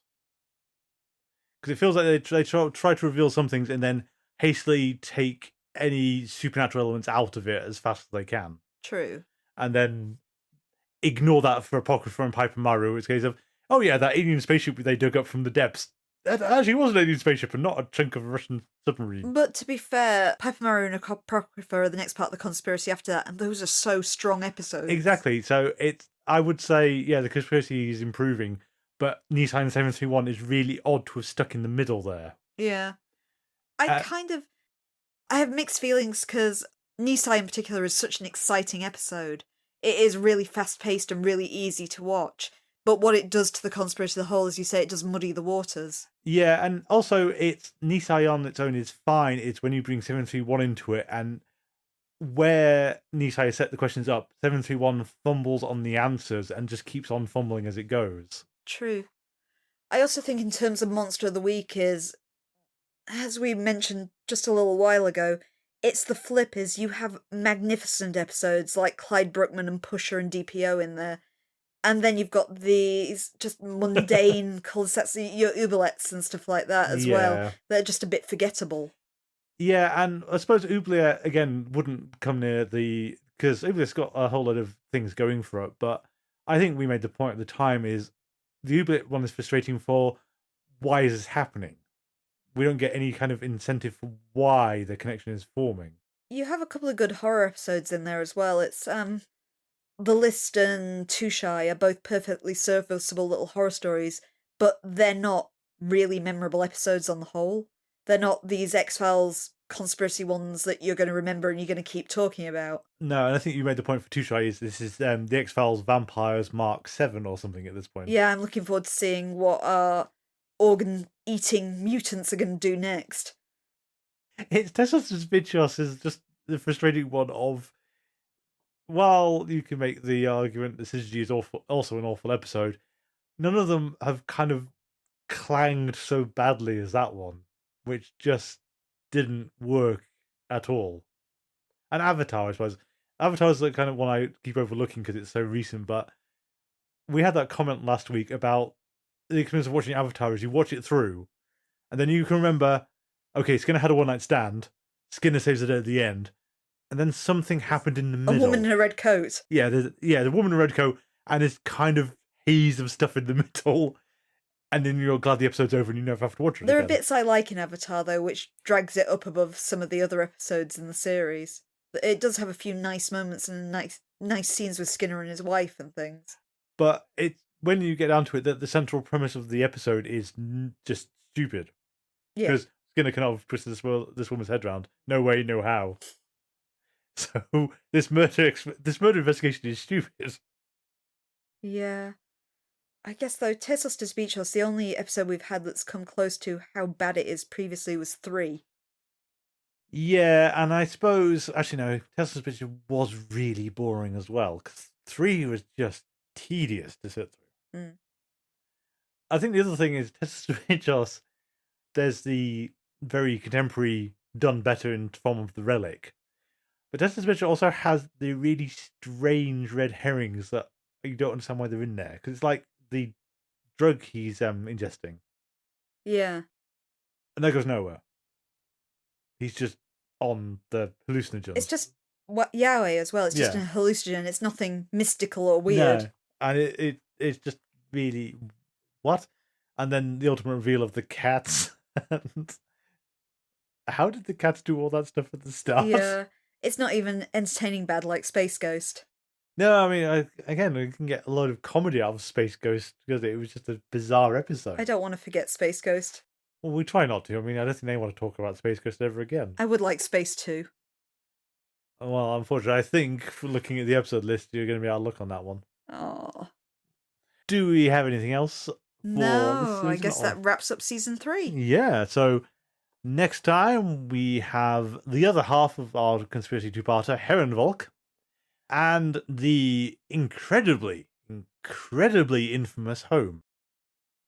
Because it feels like they try to reveal some things and then hastily take any supernatural elements out of it as fast as they can. True. And then ignore that for Apocrypha and Piper Maru. It's a case of, oh yeah, that alien spaceship they dug up from the depths. That actually was an alien spaceship and not a chunk of a Russian submarine. But to be fair, Piper Maru and Apocrypha are the next part of the conspiracy after that, and those are so strong episodes. Exactly. So I would say, yeah, the conspiracy is improving, but Nissan 731 is really odd to have stuck in the middle there. Yeah. I have mixed feelings because Nisai in particular is such an exciting episode. It is really fast-paced and really easy to watch. But what it does to the conspiracy as a whole, as you say, it does muddy the waters. Yeah, and also it's Nisai on its own is fine. It's when you bring 731 into it, and where Nisai set the questions up, 731 fumbles on the answers and just keeps on fumbling as it goes. True. I also think in terms of Monster of the Week is, as we mentioned just a little while ago, it's the flip is you have magnificent episodes like Clyde Bruckman and Pusher and DPO in there. And then you've got these just mundane cul-de-sacs, your oubliettes and stuff like that as well. They're just a bit forgettable. Yeah, and I suppose Oubliette, again, wouldn't come near the... Because Oubliette's got a whole lot of things going for it, but I think we made the point at the time is the Oubliette one is frustrating for why is this happening? We don't get any kind of incentive for why the connection is forming. You have a couple of good horror episodes in there as well. It's, The List and Too Shy are both perfectly serviceable little horror stories, but they're not really memorable episodes on the whole. They're not these X-Files conspiracy ones that you're going to remember and you're going to keep talking about. No, and I think you made the point for Too Shy is this is the X-Files Vampires Mark 7 or something at this point. Yeah, I'm looking forward to seeing what our organ-eating mutants are going to do next. It's Tessa Suspicious is just the frustrating one of... While you can make the argument that Syzygy is also an awful episode, none of them have kind of clanged so badly as that one, which just didn't work at all. And Avatar, I suppose. Avatar is the kind of one I keep overlooking because it's so recent, but we had that comment last week about the experience of watching Avatar is you watch it through, and then you can remember, okay, Skinner had a one-night stand, Skinner saves the day at the end, and then something happened in the middle. A woman in a red coat. Yeah, the woman in a red coat, and this kind of haze of stuff in the middle, and then you're glad the episode's over and you never have to watch it There again. are bits I like in Avatar, though, which drags it up above some of the other episodes in the series. It does have a few nice moments and nice scenes with Skinner and his wife and things. But when you get down to it, that the central premise of the episode is just stupid. Yeah. Because Skinner cannot have twisted this woman's head round. No way, no how. So this murder investigation is stupid. Yeah. I guess, though, Tesos to Speechless, the only episode we've had that's come close to how bad it is previously was 3. Yeah, and I suppose... Actually, no, Tesla's Speechless was really boring as well, because 3 was just tedious to sit through. Mm. I think the other thing is Tesla's Speechless, there's the very contemporary done better in form of the relic. But Tesla's Speechless also has the really strange red herrings that you don't understand why they're in there, because it's like the drug he's ingesting. Yeah. And that goes nowhere. He's just on the hallucinogen. It's just Yahweh as well. It's just a hallucinogen. It's nothing mystical or weird. No. And it's just really... What? And then the ultimate reveal of the cats. And how did the cats do all that stuff at the start? Yeah. It's not even entertaining bad like Space Ghost. No, I mean, again, we can get a lot of comedy out of Space Ghost because it was just a bizarre episode. I don't want to forget Space Ghost. Well, we try not to. I mean, I don't think they want to talk about Space Ghost ever again. I would like Space 2. Well, unfortunately, I think looking at the episode list, you're going to be out of luck on that one. Oh. Do we have anything else? No, I guess that wraps up season 3. Yeah, so next time we have the other half of our Conspiracy Two-Parter, Herrenvolk, and the incredibly infamous Home.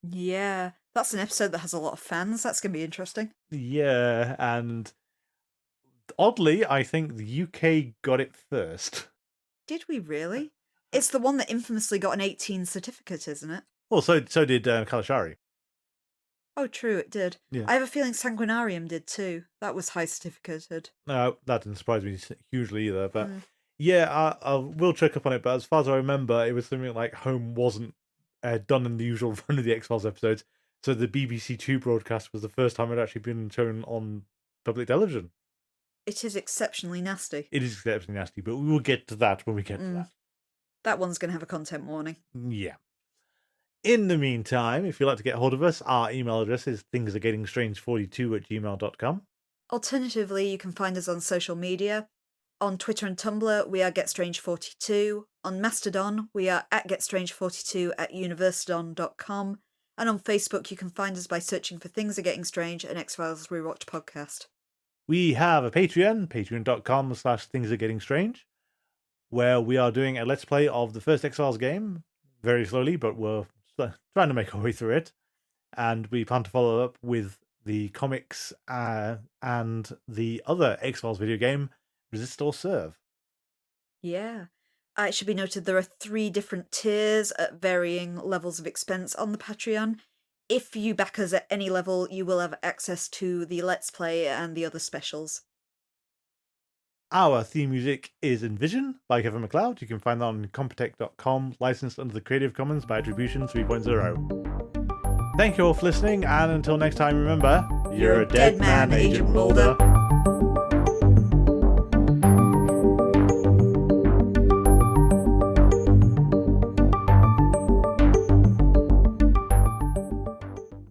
Yeah, that's an episode that has a lot of fans. That's going to be interesting. Yeah, and oddly, I think the UK got it first. Did we really? It's the one that infamously got an 18 certificate, isn't it? Well, so did Kalashari. Oh, true, it did. Yeah. I have a feeling Sanguinarium did too. That was high certificated. No, that didn't surprise me hugely either. But Mm. yeah, I will check up on it. But as far as I remember, it was something like Home wasn't done in the usual run of the X-Files episodes. So the BBC Two broadcast was the first time it had actually been shown on public television. It is exceptionally nasty. It is exceptionally nasty, but we will get to that when we get to that. That one's going to have a content warning. Yeah. In the meantime, if you'd like to get hold of us, our email address is thingsargettingstrange42@gmail.com. Alternatively, you can find us on social media. On Twitter and Tumblr, we are GetStrange42. On Mastodon, we are at GetStrange42@universedon.com. And on Facebook, you can find us by searching for Things Are Getting Strange and X-Files Rewatch Podcast. We have a Patreon, patreon.com/thingsargettingstrange, where we are doing a Let's Play of the first X-Files game, very slowly, but we're trying to make our way through it. And we plan to follow up with the comics and the other X-Files video game, Resist or Serve. Yeah. It should be noted there are 3 different tiers at varying levels of expense on the Patreon. If you back us at any level, you will have access to the Let's Play and the other specials. Our theme music is Envision by Kevin MacLeod. You can find that on Compotech.com, licensed under the Creative Commons by Attribution 3.0. Thank you all for listening, and until next time, remember, you're a dead man, Agent Mulder.